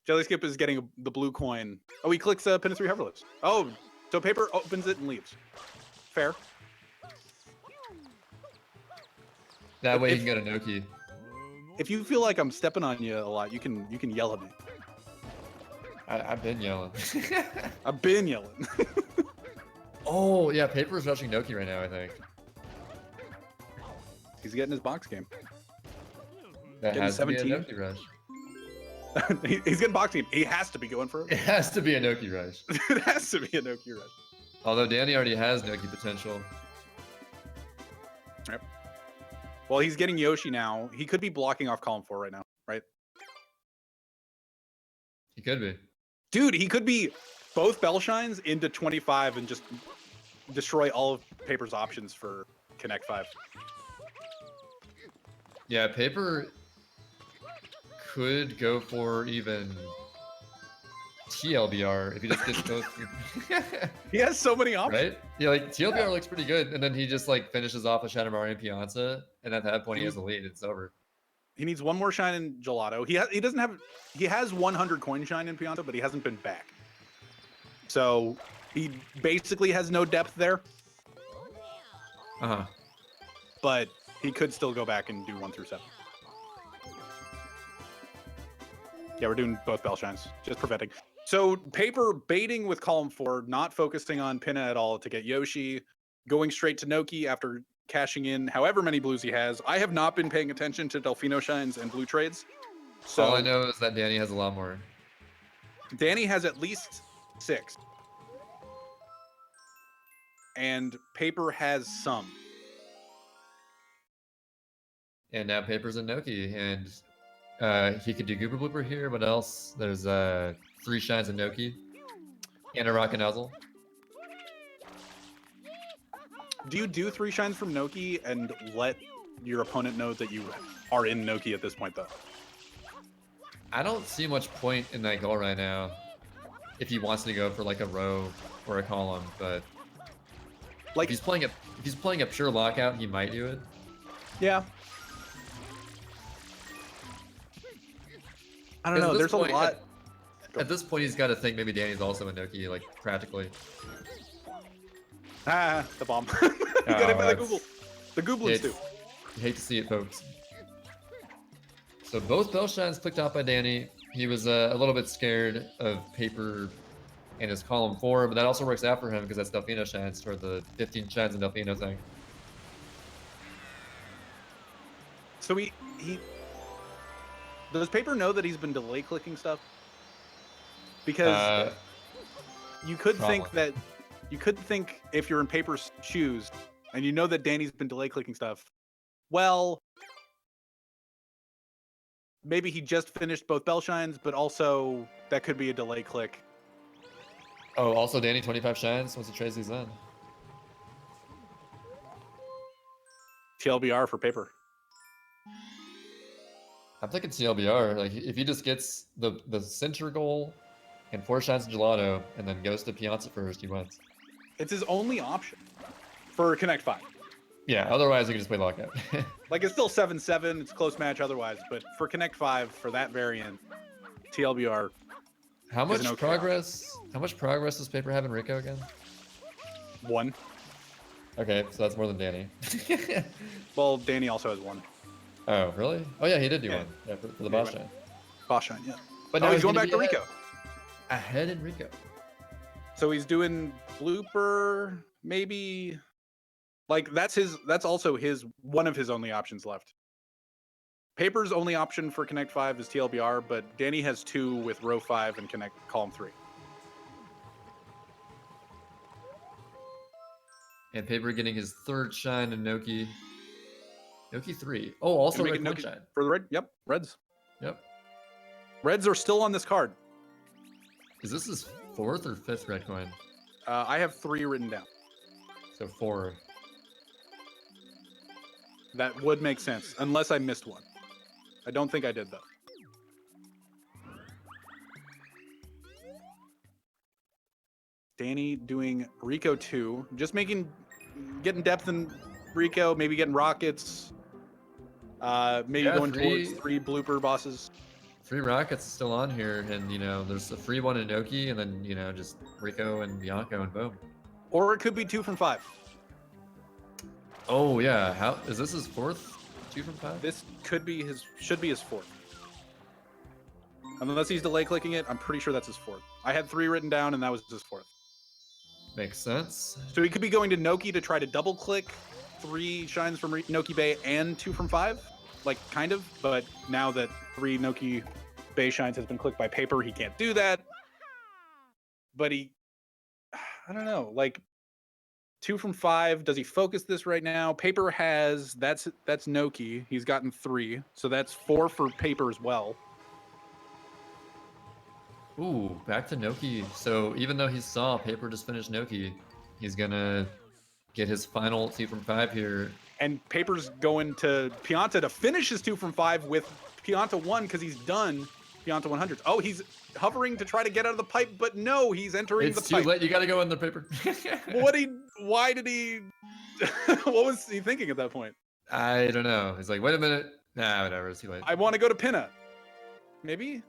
Jelly skip is getting the blue coin. Oh, he clicks Pinna 3 hoverless. Oh, so Paper opens it and leaves. Fair. That way he can get a Noki. if you feel like I'm stepping on you a lot, you can yell at me. I've been yelling. I've been yelling. Oh yeah, Paper's rushing Noki right now. I think He's getting his box game. that Getting has to be a 17. Noki rush. He's getting box game. He has to be going for it. It has to be a Noki rush. It has to be a Noki rush. Although Danny already has Noki potential. Yep. Well, he's getting Yoshi now. He could be blocking off column 4 right now, right? He could be. Dude, he could be both Bell Shines into 25 and just destroy all of Paper's options for Connect 5. Yeah, Paper could go for even TLBR if he just gets both. He has so many options. Right? Yeah, like TLBR looks pretty good, and then he just like finishes off a Shadowmari and Piazza, and at that point he has the lead. It's over. He needs one more shine in Gelato. He has 100 coin shine in Pianta, but he hasn't been back. So he basically has no depth there. But he could still go back and do 1 through 7. Yeah, we're doing both Bell Shines, just preventing. So Paper baiting with column 4, not focusing on Pinna at all to get Yoshi, going straight to Noki after cashing in however many blues he has. I have not been paying attention to Delfino Shines and blue trades. So all I know is that Danny has a lot more. Danny has at least 6. And Paper has some. And now Paper's in Noki, and he could do Goober Blooper here. What else? There's 3 shines in Noki, and a Rock and Nuzzle. Do you do 3 shines from Noki and let your opponent know that you are in Noki at this point, though? I don't see much point in that goal right now. If he wants to go for like a row or a column, but like if he's playing a pure lockout, he might do it. Yeah. I don't know. There's a lot. At this point, he's got to think maybe Danny's also in Noki, like practically. Ah, the bomb. He got hit by the Google. The Gooblins too. You hate to see it, folks. So both Bell Shines clicked out by Danny. He was a little bit scared of Paper and his column 4, but that also works out for him because that's Delfino Shines toward the 15 Shines and Delfino thing. So he does Paper know that he's been delay clicking stuff? Because you could think that if you're in Paper's shoes and you know that Danny's been delay clicking stuff, well, maybe he just finished both Bell Shines, but also that could be a delay click. Oh, also Danny 25 Shines once he trades these in. TLBR for Paper. I'm thinking TLBR. Like if he just gets the center goal and 4 Shines in Gelato and then goes to Piazza first, he wins. It's his only option for Connect 5. Yeah, otherwise he can just play lockout. Like it's still 7-7, it's a close match otherwise, but for Connect 5, for that variant, TLBR. How much progress does Paper have in Rico again? 1. Okay, so that's more than Danny. Well, Danny also has 1. Oh, really? Oh yeah, he did do 1. Yeah, for the boss shine. Boss shine, yeah. But now now he's going back to Rico. Ahead in Rico. So he's doing blooper, maybe. Like that's also one of his only options left. Paper's only option for Connect 5 is TLBR, but Danny has 2 with row 5 and Connect column 3. And Paper getting his 3rd shine in Noki. Noki 3. Oh, also red coin shine. For the red? Yep, Reds. Yep. Reds are still on this card. Is this his 4th or 5th red coin? I have 3 written down. So 4. That would make sense, unless I missed one. I don't think I did, though. Danny doing Rico 2. Just getting depth in Rico, maybe getting rockets. Maybe going towards 3 blooper bosses. 3 rockets still on here, and there's a free one in Noki, and then just Rico and Bianco and boom. Or it could be 2 from 5. Oh yeah, how is this his 4th 2 from 5? This should be his fourth. Unless he's delay clicking it, I'm pretty sure that's his fourth. I had 3 written down, and that was his fourth. Makes sense. So he could be going to Noki to try to double click 3 shines from Noki Bay and 2 from 5, like kind of. But now that 3 Noki Bay shines has been clicked by Paper, he can't do that. But I don't know, like 2 from 5. Does he focus this right now? Paper has that's Noki. He's gotten 3, so that's 4 for Paper as well. Ooh, back to Noki. So even though he saw Paper just finished Noki, he's gonna get his final 2 from 5 here. And Paper's going to Pianta to finish his 2 from 5 with Pianta 1 because he's done Pianta 100s. Oh, he's hovering to try to get out of the pipe, but no, he's entering the pipe. It's too late. You gotta go in the Paper. Why did he? What was he thinking at that point? I don't know. He's like, wait a minute. Nah, whatever. It's too late. I want to go to Pinna. Maybe.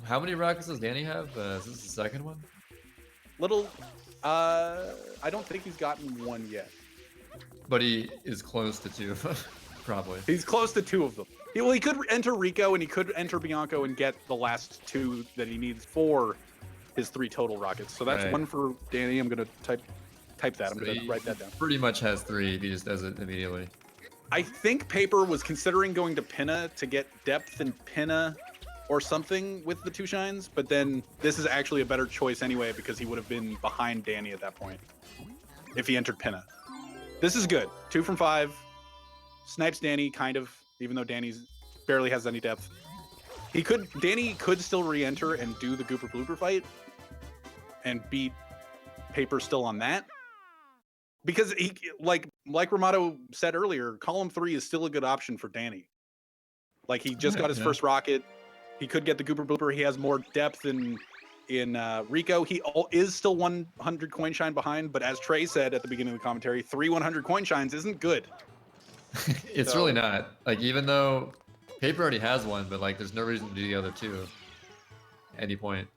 How many rockets does Danny have? Is this the second one? I don't think he's gotten 1 yet. But he is close to 2, probably. He's close to 2 of them. He could enter Rico and he could enter Bianco and get the last 2 that he needs for his 3 total rockets. So that's 1 for Danny. I'm gonna type that. I'm gonna write that down. Pretty much has 3 if he just does it immediately. I think Paper was considering going to Pinna to get depth in Pinna or something with the 2 shines, but then this is actually a better choice anyway because he would have been behind Danny at that point if he entered Pinna. This is good. 2 from 5. Snipes Danny, kind of, even though Danny's barely has any depth. Danny could still re-enter and do the Gooper Blooper fight and beat Paper still on that. Because he, like Ramato said earlier, column 3 is still a good option for Danny. Like he just got his first rocket. He could get the Gooper Blooper. He has more depth in Rico. He is still 100 coin shine behind, but as Trey said at the beginning of the commentary, 3 100 coin shines isn't good. It's really not. Like, even though Paper already has 1, but like there's no reason to do the other 2 at any point.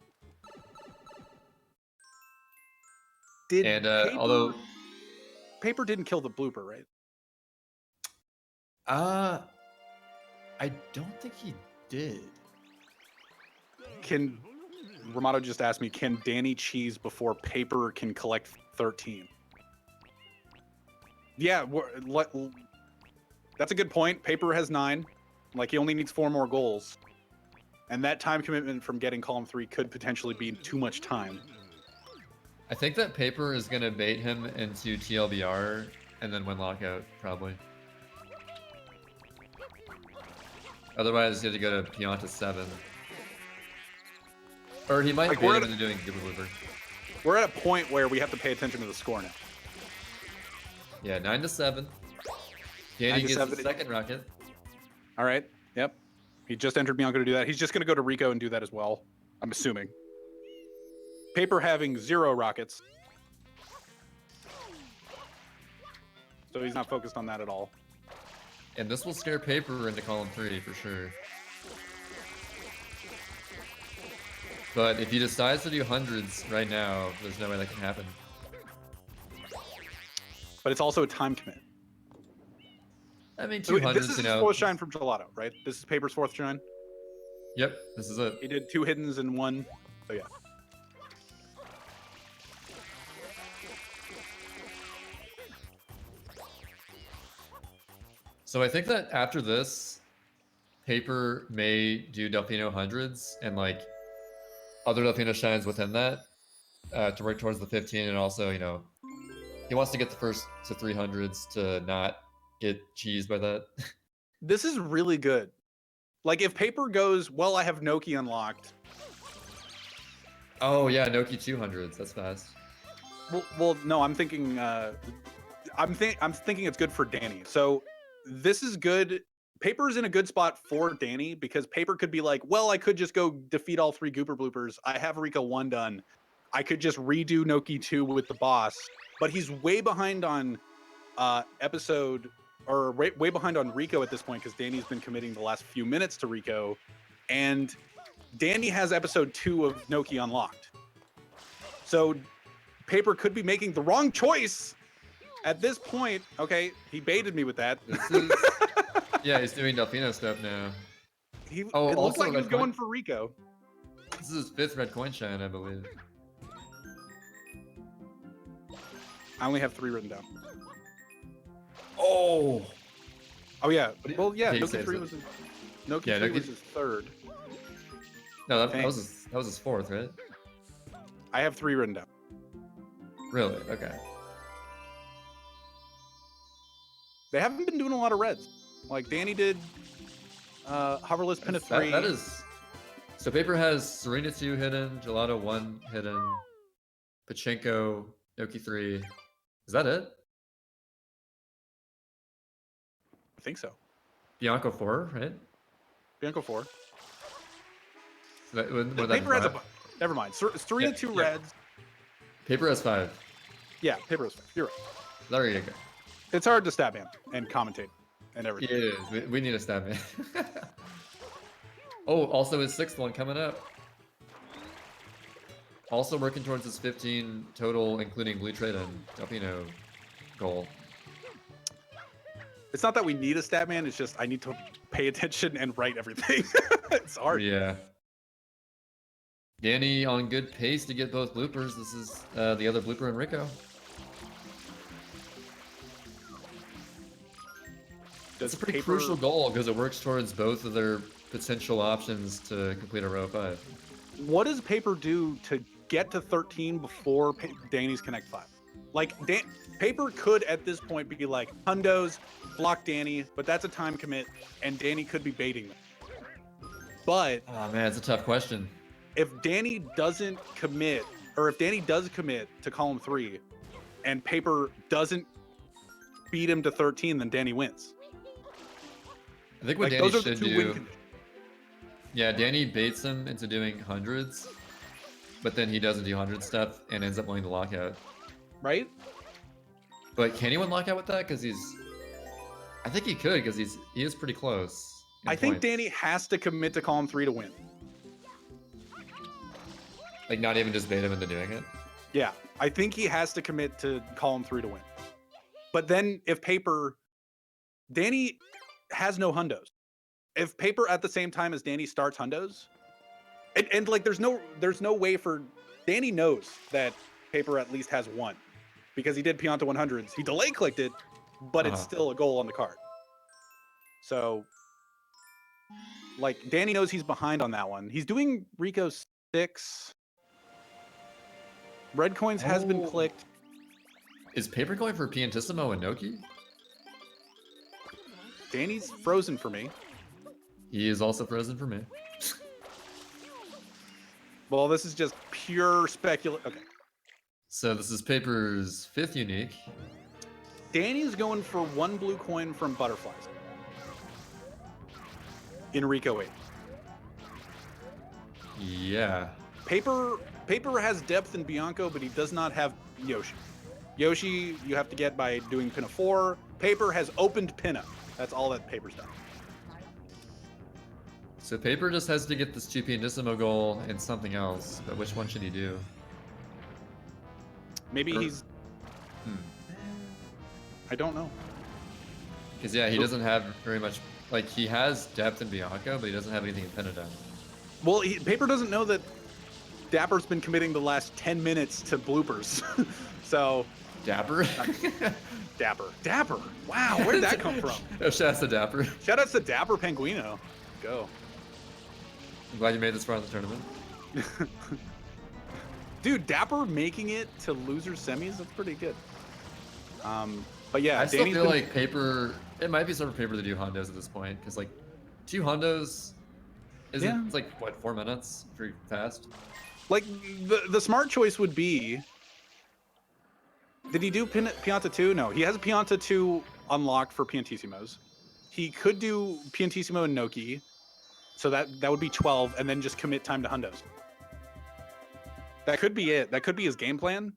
Although Paper didn't kill the blooper, right? I don't think he did. Ramato just asked me, can Danny cheese before Paper can collect 13? Yeah, that's a good point. Paper has 9. Like, he only needs 4 more goals. And that time commitment from getting column 3 could potentially be too much time. I think that Paper is going to bait him into TLBR and then win lockout, probably. Otherwise, he had to go to Pianta 7. Or he might bait him into doing Gooper Blooper. We're at a point where we have to pay attention to the score now. Yeah, 9-7. Danny gets the second rocket. All right. Yep. He just entered Bianco to do that. He's just going to go to Rico and do that as well, I'm assuming. Paper having 0 rockets. So he's not focused on that at all. And this will scare Paper into column 3 for sure. But if he decides to do hundreds right now, there's no way that can happen. But it's also a time commit. I mean, 200s, this is his 4th shine from Gelato, right? This is Paper's 4th shine? Yep, this is it. He did 2 hiddens and 1. So yeah. So I think that after this, Paper may do Delfino hundreds and like other Delfino shines within that to work towards the 15, and also, you know, he wants to get the first to 300s to not get cheesed by that. This is really good. Like if Paper goes, well, I have Noki unlocked. Oh yeah, Noki 200s. That's fast. Well, no, I'm thinking. I'm thinking it's good for Danny. So this is good. Paper's in a good spot for Danny because Paper could be like, well, I could just go defeat all 3 Gooper Bloopers. I have Rico 1 done. I could just redo Noki 2 with the boss. But he's way behind on way behind on Rico at this point because Danny's been committing the last few minutes to Rico. And Danny has episode 2 of Noki unlocked. So Paper could be making the wrong choice at this point. Okay, he baited me with that. Yeah, he's doing Delfino stuff now. It Oh, looked also like he was red coin. going for Rico. This is his 5th red coin shine, I believe. I only have 3 written down. Oh! Oh yeah. Well, yeah. He Noki saves 3 it. was his, Noki Yeah, 3 Noki- was his 3rd. No, that was his 4th, right? I have 3 written down. Really? Okay. They haven't been doing a lot of reds. Like Danny did hoverless pin of 3. That is. So Paper has Serena 2 hidden, Gelato 1 hidden, Pachinko, Noki 3. Is that it? I think so. Bianco 4, right? Bianco 4. So that, would that Paper has a. be 5? Never mind. Serena 2 reds. Paper has 5. Yeah, Paper has 5. You're right. There you go. It's hard to stab him and commentate and everything. It is. We need a stab man. Oh, also his 6th one coming up. Also working towards his 15 total, including blue trade and Delfino goal. It's not that we need a stat man. It's just I need to pay attention and write everything. It's hard. Yeah. Danny on good pace to get both bloopers. This is the other blooper in Rico. It's a pretty crucial goal because it works towards both of their potential options to complete a row 5. What does Paper do to get to 13 before Danny's Connect 5? Like, Paper could at this point be like, Hundos, block Danny, but that's a time commit, and Danny could be baiting them. But oh man, it's a tough question. If Danny doesn't commit, or if Danny does commit to column 3, and Paper doesn't beat him to 13, then Danny wins. I think what Like, Danny those are the should 2 win do. conditions. Yeah, Danny baits him into doing hundreds, but then he doesn't do 100 stuff and ends up winning the lockout. Right? But can he win lockout with that? Because he's, I think he could because he is pretty close. I think Danny has to commit to column 3 to win. Like not even just bait him into doing it. Yeah, I think he has to commit to column 3 to win. But then if Paper, Danny has no hundos. If Paper at the same time as Danny starts hundos, and like there's no way for Danny knows that Paper at least has 1 because he did Pianta 100s. He delay clicked it, but it's still a goal on the card. So like Danny knows he's behind on that one. He's doing Rico 6. Red coins has been clicked. Is Paper going for Piantissimo and Noki? Danny's frozen for me. He is also frozen for me. Well, this is just pure speculation. Okay. So this is Paper's 5th unique. Danny's going for 1 blue coin from Butterflies. In Rico 8. Yeah. Paper has depth in Bianco, but he does not have Yoshi. Yoshi, you have to get by doing Pinna 4. Paper has opened Pinna. That's all that Paper's done. So Paper just has to get this 2 Pianissimo goal and something else, but which one should he do? Maybe he's... I don't know. Because yeah, he doesn't have very much... Like, he has depth in Bianco, but he doesn't have anything in Pinna. Well, Paper doesn't know that Dapper's been committing the last 10 minutes to bloopers. So... Dapper? Dapper. Wow, where did that come from? Oh, shout out to Dapper. Shout out to Dapper Penguino. Go. I'm glad you made this far in the tournament. Dude, Dapper making it to loser semis, that's pretty good. But yeah, I still feel like Paper, it might be sort of Paper to do Hondos at this point, because like 2 Hondos isn't, it's like, what, 4 minutes? Pretty fast. Like, the smart choice would be, did he do Pianta 2? No, he has Pianta 2 unlocked for Piantissimos. He could do Piantissimo and Noki, so that would be 12, and then just commit time to Hundos. That could be it. That could be his game plan.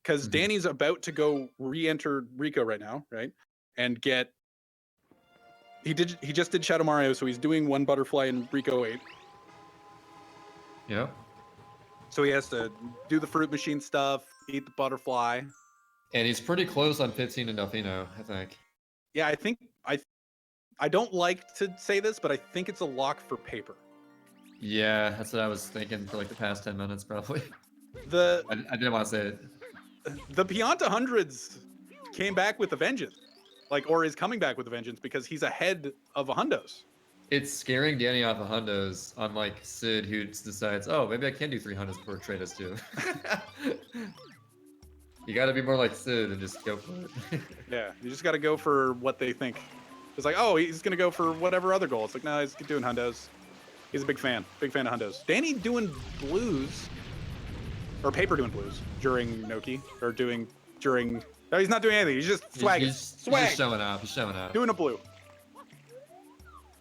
Because Danny's about to go re-enter Rico right now, right? And get... He just did Shadow Mario, so he's doing 1 butterfly in Rico 8. Yeah. So he has to do the fruit machine stuff, eat the butterfly. And he's pretty close on 15 and Delfino, I think. Yeah, I think I don't like to say this, but I think it's a lock for paper. Yeah, that's what I was thinking for like the past 10 minutes, probably. The I didn't want to say it. the Pianta hundreds came back with a vengeance, like, or is coming back with a vengeance because he's ahead of a hundos. It's scaring Danny off of hundos, unlike Sid, who decides, oh, maybe I can do 3 hundos before Tratus too. You got to be more like Sid and just go for it. Yeah, you just got to go for what they think. It's like, oh, he's gonna go for whatever other goal. It's like, no, he's doing hundos. He's a big fan of hundos. Danny doing blues, or paper doing blues during Noki, or during. No, he's not doing anything. He's just swagging. He's just showing off. He's showing off. Doing a blue.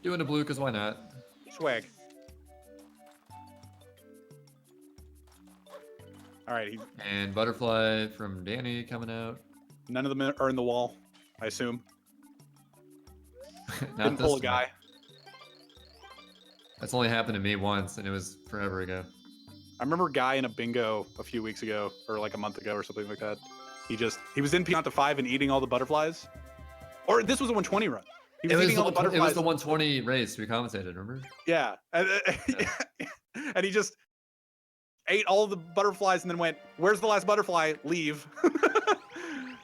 Doing a blue, because why not? Swag. All right. And butterfly from Danny coming out. None of them are in the wall, I assume. Not Didn't pull a this guy. one. That's only happened to me once, and it was forever ago. I remember a guy in a bingo a few weeks ago, or like a month ago, or something like that. He was in Pianta 5 and eating all the butterflies. Or this was a 120 run. He was eating all the butterflies. It was the 120 race we commentated, remember? Yeah. And he just ate all the butterflies and then went, "Where's the last butterfly? Leave."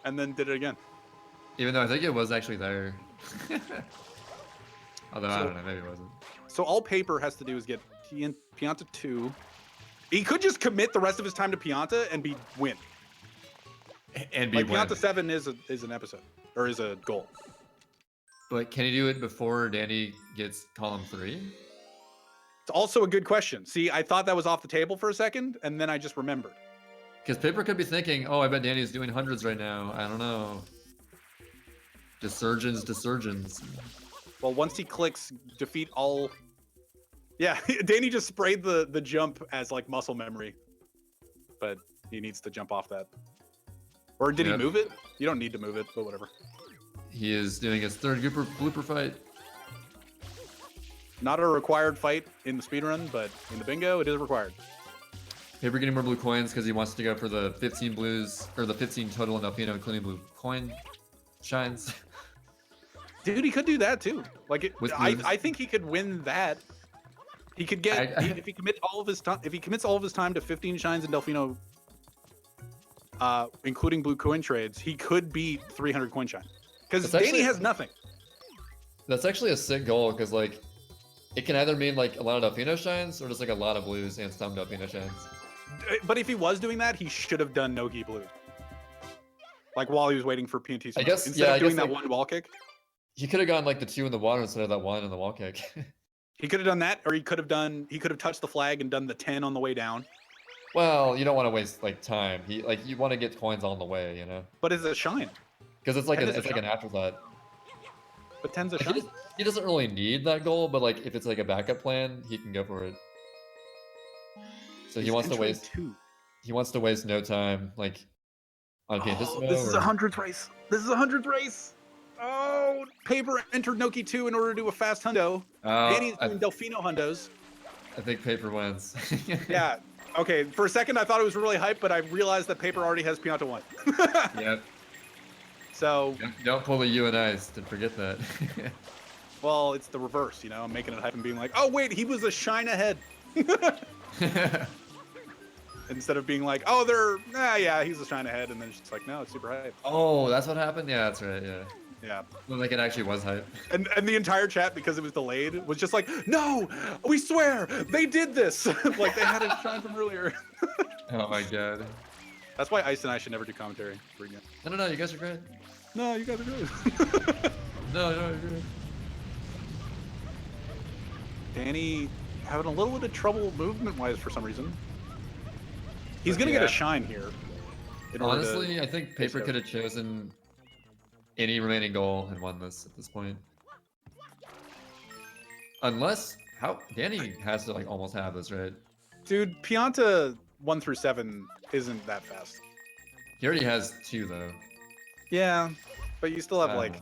And then did it again. Even though I think it was actually there. Although, I don't know, maybe it wasn't. So all paper has to do is get Pianta 2. He could just commit the rest of his time to Pianta and win. And be like win. Pianta 7 is an episode, or is a goal. But can he do it before Danny gets column 3? It's also a good question. See, I thought that was off the table for a second, and then I just remembered. Because paper could be thinking, oh, I bet Danny's doing hundreds right now. I don't know. Desurgens. Well, once he clicks defeat all... Yeah, Danny just sprayed the jump as like muscle memory. But he needs to jump off that. Or did he move it? You don't need to move it, but whatever. He is doing his third blooper fight. Not a required fight in the speedrun, but in the bingo, it is required. Paper getting more blue coins because he wants to go for the 15 blues, or the 15 total in Delfino, including blue coin shines. Dude, he could do that too. Like, I think he could win that. He could get if he commits all of his time. If he commits all of his time to 15 shines in Delfino, including blue coin trades, he could beat 300 coin shine. Because Danny has nothing. That's actually a sick goal because like, it can either mean like a lot of Delfino shines or just like a lot of blues and some Delfino shines. But if he was doing that, he should have done Nogi blue. Like while he was waiting for PNT. I guess instead of doing that one wall kick. He could have gone like the 2 in the water instead of that 1 in the wall kick. He could have done that, or he could have touched the flag and done the 10 on the way down. Well, you don't want to waste like time. You want to get coins on the way, you know. But it's a shine. Because it's like an afterthought. But 10's a shine. He doesn't really need that goal, but like if it's like a backup plan, he can go for it. So he wants to waste. He wants to waste no time, like on Piantissimo. This is a 100th race. This is a 100th race. Oh, Paper entered Noki 2 in order to do a fast hundo. Danny's doing Delfino hundos. I think Paper wins. Yeah. Okay. For a second, I thought it was really hype, but I realized that Paper already has Pianta 1. Yep. So don't pull the U and I's to forget that. Well, it's the reverse, you know. I'm making it hype and being like, oh wait, he was a shine ahead. Instead of being like, oh, yeah, he's a shine ahead, and then it's just like, no, it's super hype. Oh, that's what happened. Yeah, that's right. Yeah. Yeah. Well, like it actually was hype. And the entire chat, because it was delayed, was just like, no, we swear they did this. Like they had a shine from earlier. Oh my god. That's why Ice and I should never do commentary for again. No, you guys are great. No, you guys are good. No, you're good. Danny having a little bit of trouble movement-wise for some reason. He's gonna get a shine here. Honestly, I think Paper could have chosen any remaining goal and won this at this point. Unless Danny has to like almost have this, right? Dude, Pianta 1 through 7 isn't that fast. He already has 2 though. Yeah, but you still have like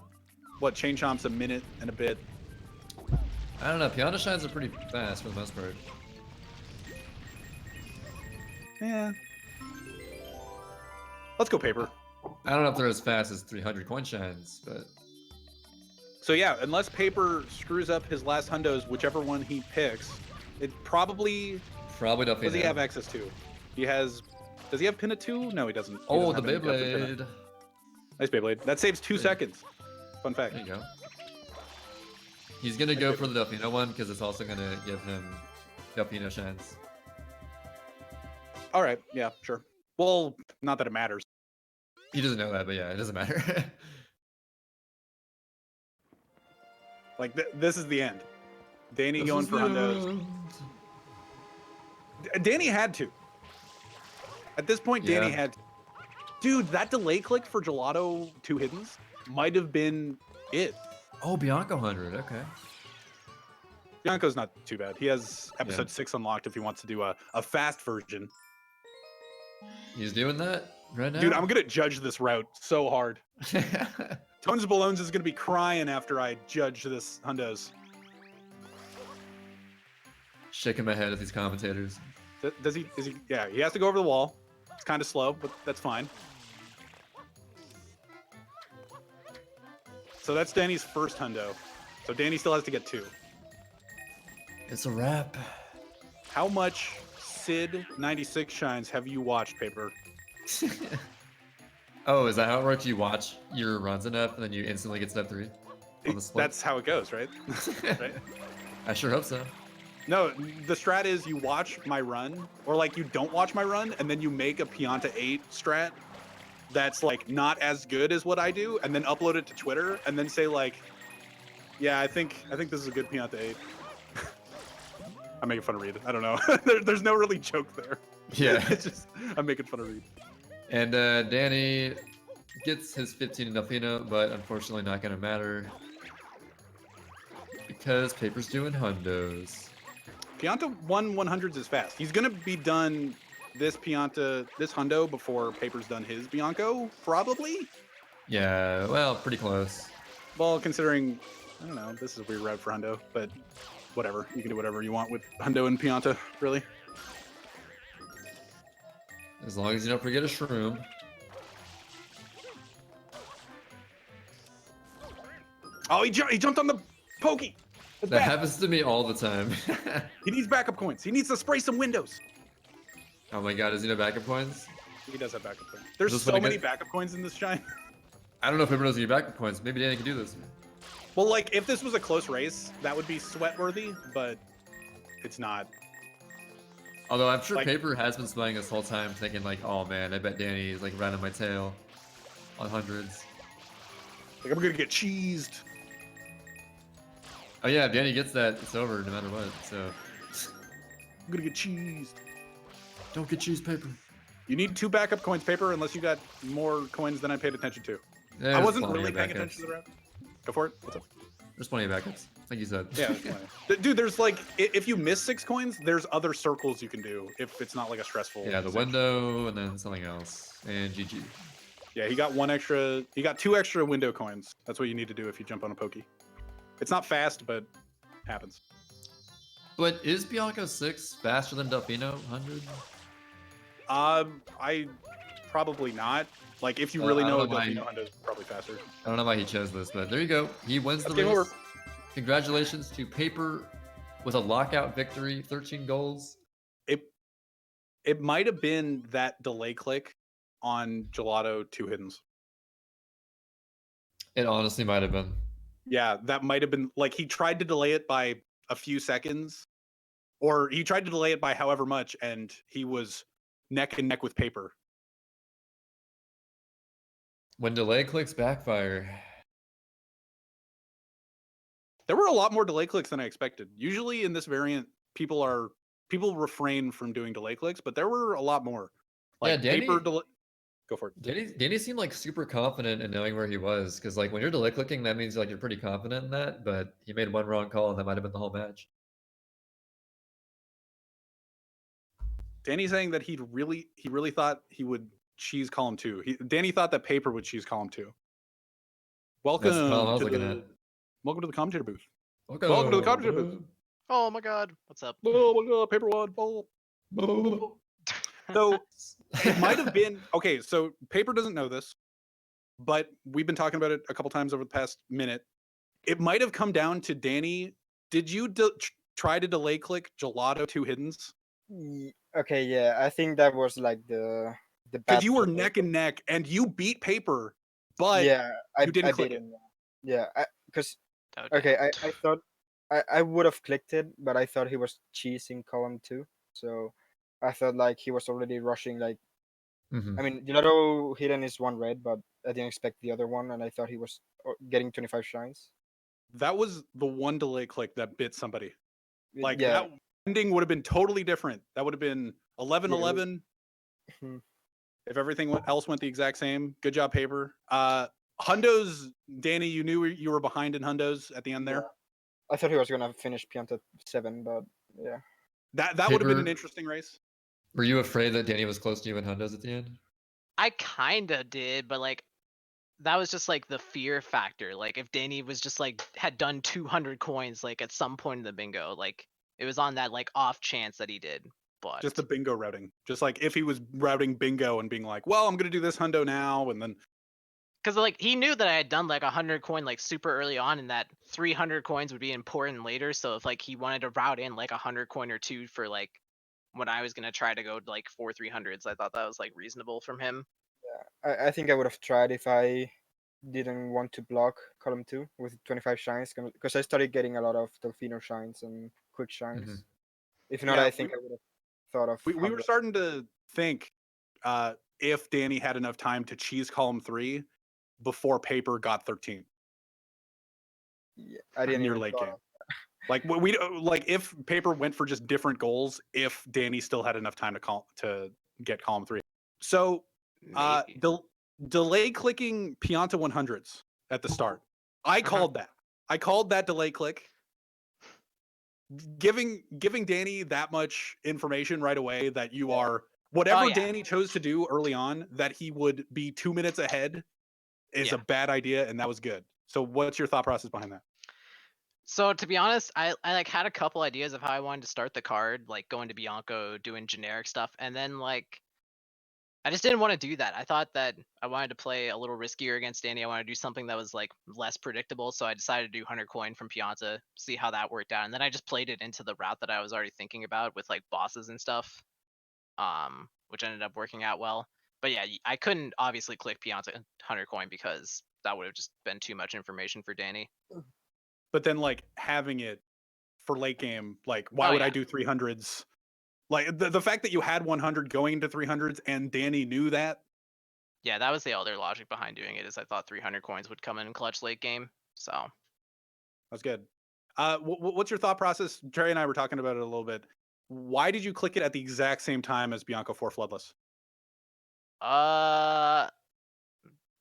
what, chain chomps a minute and a bit. I don't know. Pianta shines are pretty fast for the most part. Yeah. Let's go Paper. I don't know if they're as fast as 300 coin shines, but So yeah, unless Paper screws up his last hundos, whichever one he picks, it probably Duffy. Does he have access to? He has. Does he have pin at 2? No, he doesn't. He Oh, doesn't the have any depth of pin Beyblade. at- Nice Beyblade. That saves 2 There. seconds. Fun fact. There you go. He's gonna go for the Duffino one because it's also gonna give him Duffino shines. All right. Yeah. Sure. Well, not that it matters. He doesn't know that, but yeah, it doesn't matter. Like this is the end. Danny going for hundos. Danny had to. At this point, Danny Yeah. had to. Dude, that delay click for Gelato 2 Hiddens might have been it. Oh, Bianco 100. Okay. Bianco's not too bad. He has episode Yeah. 6 unlocked if he wants to do a fast version. He's doing that right now. Dude, I'm gonna judge this route so hard. Tones Ballones is gonna be crying after I judge this hundos. Shaking my head at these commentators. Does he? Is he? Yeah, he has to go over the wall. It's kind of slow, but that's fine. So that's Danny's first hundo. So Danny still has to get 2. It's a wrap. How much Sid 96 shines have you watched, Paper? Oh, is that how it works? You watch your runs enough, and then you instantly get step 3 on the split? That's how it goes, right? Right? I sure hope so. No, the strat is you watch my run, or like you don't watch my run, and then you make a Pianta 8 strat that's like not as good as what I do, and then upload it to Twitter, and then say like, yeah, I think this is a good Pianta 8. I'm making fun of Reed. I don't know. There's no really joke there. Yeah. It's just I'm making fun of Reed. And Danny gets his 15 in Delfino, but unfortunately not going to matter because Paper's doing hundos. Pianta 1/100s is fast. He's gonna be done this hundo before Paper's done his Bianco, probably. Yeah, well, pretty close. Well, considering I don't know, this is a weird route for hundo, but whatever. You can do whatever you want with hundo and Pianta, really. As long as you don't forget a shroom. Oh, he jumped on the pokey. That's That bad. happens to me all the time. He needs backup coins. He needs to spray some windows. Oh my god, is he no backup points? He does have backup coins. There's This so one many again? backup coins in this shine. I don't know if Paper knows any backup points. Maybe Danny can do this. Well, like if this was a close race, that would be sweat worthy, but it's not. Although I'm sure Like- Paper has been spying this whole time thinking like, oh man, I bet Danny is like right on my tail on hundreds. Like I'm gonna get cheesed. Oh yeah, if Danny gets that, it's over no matter what, so. I'm gonna get cheesed. Don't get cheese, Paper. You need 2 backup coins, Paper, unless you got more coins than I paid attention to. There's I wasn't plenty really of paying backups. attention to the route. Go for it. What's up? There's plenty of backups, like you said. Yeah, that's fine. Dude, there's like if you miss 6 coins, there's other circles you can do if it's not like a stressful. Yeah, the section. window and then something else. And GG. Yeah, he got 1 extra. He got 2 extra window coins. That's what you need to do if you jump on a pokey. It's not fast, but happens. But is Bianco 6 faster than Delfino 100? I probably not. Like if you I really don't know, know why- Delfino Hundo's probably faster. I don't know why he chose this, but there you go. He wins the That's game race. over. Congratulations to Paper with a lockout victory, 13 goals. It might have been that delay click on Gelato 2 Hiddens. It honestly might have been. Yeah, that might have been like he tried to delay it by a few seconds, or he tried to delay it by however much, and he was neck and neck with Paper. When delay clicks backfire. There were a lot more delay clicks than I expected. Usually in this variant, people refrain from doing delay clicks, but there were a lot more. Yeah, Like Danny- Paper delay. Go for it. Danny seemed like super confident in knowing where he was, because like when you're delay clicking, that means like you're pretty confident in that. But he made one wrong call, and that might have been the whole match. Danny saying that he really thought he would cheese column 2. Danny thought that Paper would cheese column 2. Welcome That's the column I was to looking the at. welcome to the commentator booth. Okay. Welcome to the commentator booth. Oh my god, what's up? Oh my god, Paper one. Oh. So it might have been okay. So Paper doesn't know this, but we've been talking about it a couple times over the past minute. it might have come down to Danny. Did you try to delay click Gelato 2 hiddens? Okay, yeah, I think that was like the Because bad you were play. neck and neck, and you beat Paper, but Yeah, you didn't I click beat it. him. Yeah, because Oh, okay, damn. I thought I would have clicked it, but I thought he was cheesing column 2, so I thought like he was already rushing. Like, Mhm. I mean, Gelato hidden is 1 red, but I didn't expect the other one, and I thought he was getting 25 shines. That was the one delay click that bit somebody. Like Yeah, that ending would have been totally different. That would have been 11-11 Mhm. if everything else went the exact same. Good job, Paper. Hundos, Danny, you knew you were behind in Hundos at the end there. I thought he was gonna finish Pianta 7, but yeah. That would have been an Paper- interesting race. Were you afraid that Danny was close to you in Hundos at the end? I kinda did, but like that was just like the fear factor. Like if Danny was just like had done 200 coins like at some point in the bingo, like it was on that like off chance that he did. But Just the bingo routing. Just like if he was routing bingo and being like, well, I'm gonna do this hundo now, and then because like he knew that I had done like 100 coin like super early on, and that 300 coins would be important later. So if like he wanted to route in like 100 coin or two for like when I was gonna try to go to like 4 300s, I thought that was like reasonable from him. I think I would have tried if I didn't want to block column 2 with 25 shines, because I started getting a lot of Delfino shines and quick shines. Mhm. If not, Yeah, I think I would have thought of. we were Hundo. starting to think if Danny had enough time to cheese column 3 before Paper got 13 Yeah, I didn't near even late thought game. of. Like we like if Paper went for just different goals, if Danny still had enough time to get column 3. So Maybe. delay clicking Pianta 100s at the start. I called that. I called that delay click. Giving Danny that much information right away that you are whatever yeah. Danny chose to do early on, that he would be 2 minutes ahead is Yeah. a bad idea, and that was good. So what's your thought process behind that? So to be honest, I like had a couple ideas of how I wanted to start the card, like going to Bianco, doing generic stuff, and then like I just didn't want to do that. I thought that I wanted to play a little riskier against Danny. I wanted to do something that was like less predictable, so I decided to do 100 coin from Pianta, see how that worked out, and then I just played it into the route that I was already thinking about with like bosses and stuff, which ended up working out well. But yeah, I couldn't obviously click Pianta 100 coin because that would have just been too much information for Danny. But then like having it for late game, like why Oh, would I yeah. do 300s? Like the fact that you had 100 going into 300s and Danny knew that. Yeah, that was the other logic behind doing it. Is I thought 300 coins would come in clutch late game. So That's good. What's your thought process? Terry and I were talking about it a little bit. Why did you click it at the exact same time as Bianco 4 Floodless? I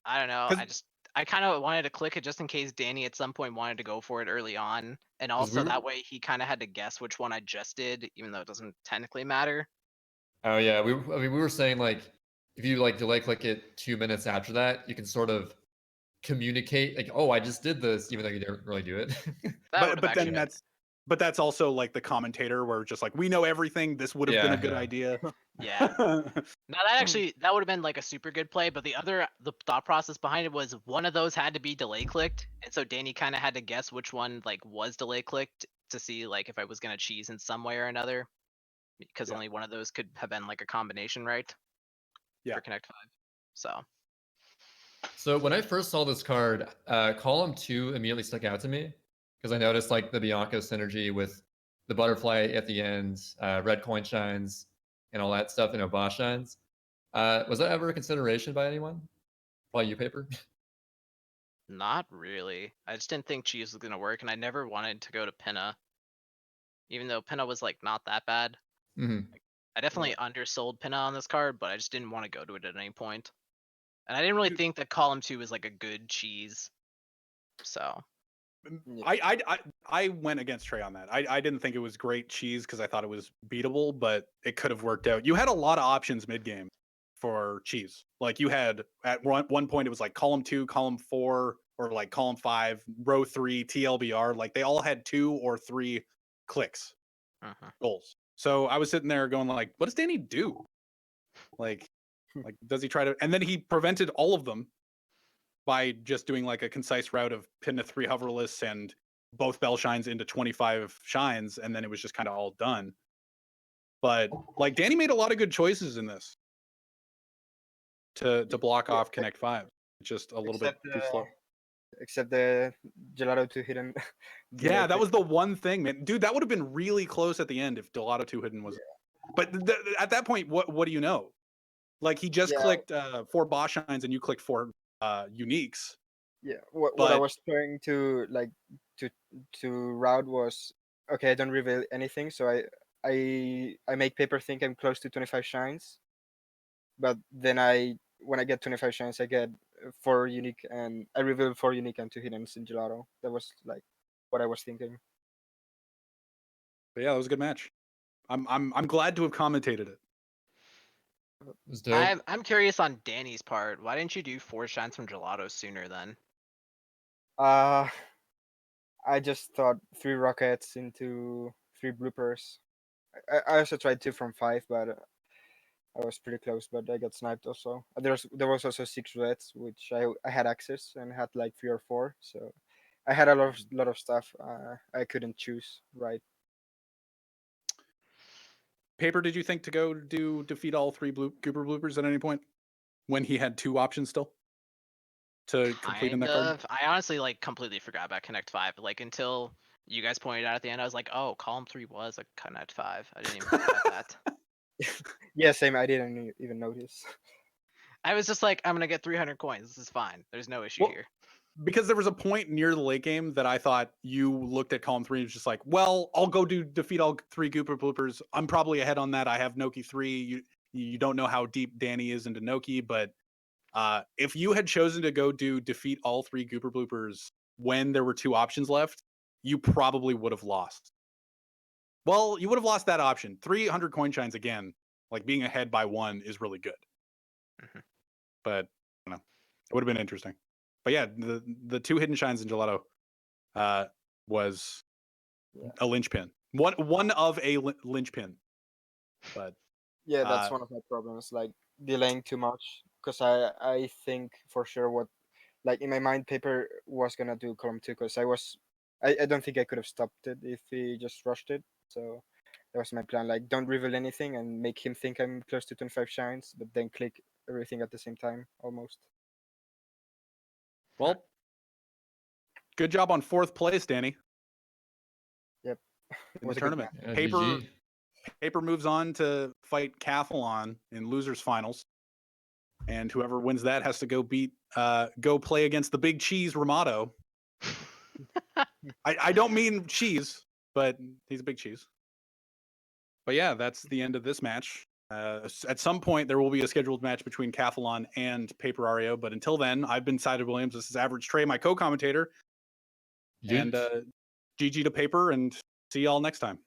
don't know. 'Cause- I kind of wanted to click it just in case Danny at some point wanted to go for it early on, and 'Cause also we that were- way he kind of had to guess which one I just did, even though it doesn't technically matter. Oh yeah, I mean, we were saying like if you like delay click it 2 minutes after that, you can sort of communicate like, oh, I just did this, even though you didn't really do it. That would have but actually then been that's also like the commentator where just like we know everything. This would have been a good Yeah. idea. yeah. Now that would have been like a super good play, but the thought process behind it was one of those had to be delay clicked, and so Danny kind of had to guess which one like was delay clicked to see like if I was gonna cheese in some way or another, because Yeah. only one of those could have been like a combination, right? Yeah. For Connect 5. So So when I first saw this card, column 2 immediately stuck out to me because I noticed like the Bianco synergy with the butterfly at the end, red coin shines, and all that stuff, and boss shines. Was that ever a consideration by anyone? By you, Paper? not really. I just didn't think cheese was gonna work, and I never wanted to go to Pinna, even though Pinna was like not that bad. Hmm. I definitely undersold Pinna on this card, but I just didn't want to go to it at any point. And I didn't really think that column 2 was like a good cheese. So I went against Trey on that. I didn't think it was great cheese because I thought it was beatable, but it could have worked out. You had a lot of options mid game for cheese. Like you had at one point it was like column 2, column 4, or like column 5, row 3, TLBR. Like they all had 2 or 3 clicks goals. So I was sitting there going like, what does Danny do? Like does he try to? And then he prevented all of them by just doing like a concise route of pin to 3 hoverless and both bell shines into 25 shines, and then it was just kind of all done. But like Danny made a lot of good choices in this to block off Connect 5. Just a little bit too slow. Except the Gelato 2 hidden. Yeah, that was the one thing, man. Dude, that would have been really close at the end if Gelato 2 hidden was. Yeah. But at that point, what do you know? Like he just clicked 4 boss shines and you clicked 4 uniques. Yeah, what I was trying to like to route was, okay, I don't reveal anything, so I make Paper think I'm close to 25 shines, but then when I get 25 shines, I get 4 unique, and I reveal 4 unique and 2 hidden in Gelato. That was like what I was thinking. But yeah, that was a good match. I'm glad to have commentated it. It was dope. I'm curious on Danny's part. Why didn't you do 4 shines from Gelato sooner then? I just thought 3 rockets into 3 bloopers. I also tried 2 from 5, but I was pretty close, but I got sniped also. There was also 6 reds, which I had access and had like 3 or 4, so I had a lot of stuff. I couldn't choose right. Paper, did you think to go defeat all 3 Gooper bloopers at any point when he had 2 options still to complete in that card? I honestly like completely forgot about Connect 5. Like until you guys pointed out at the end, I was like, oh, column 3 was a Connect 5. I didn't even think about that. Yeah, same. I didn't even notice. I was just like, I'm gonna get 300 coins. This is fine. There's no issue here. Because there was a point near the late game that I thought you looked at column 3 and was just like, well, I'll go defeat all 3 Gooper bloopers. I'm probably ahead on that. I have Noki 3. You don't know how deep Danny is into Noki, but if you had chosen to go defeat all 3 Gooper bloopers when there were 2 options left, you probably would have lost. Well, you would have lost that option. 300 coin shines again, like being ahead by 1 is really good. Mm-hmm. But I don't know. It would have been interesting. But yeah, the 2 hidden shines in Gelato was a linchpin. One of a linchpin. But yeah, that's one of my problems, like delaying too much, because I think for sure what, like in my mind, Paper was gonna do column 2, because I don't think I could have stopped it if he just rushed it. So that was my plan. Like, don't reveal anything and make him think I'm close to 25 shines, but then click everything at the same time, almost. Well, good job on 4th place, Danny. Yep. In the tournament. Yeah, Paper GG. Paper moves on to fight Cathalon in losers finals. And whoever wins that has to go play against the big cheese Ramato. I don't mean cheese, but he's a big cheese. But yeah, that's the end of this match. At some point, there will be a scheduled match between Cathalon and Paperario. But until then, I've been Sided Williams. This is Average Trey, my co-commentator. And GG to Paper, and see y'all next time.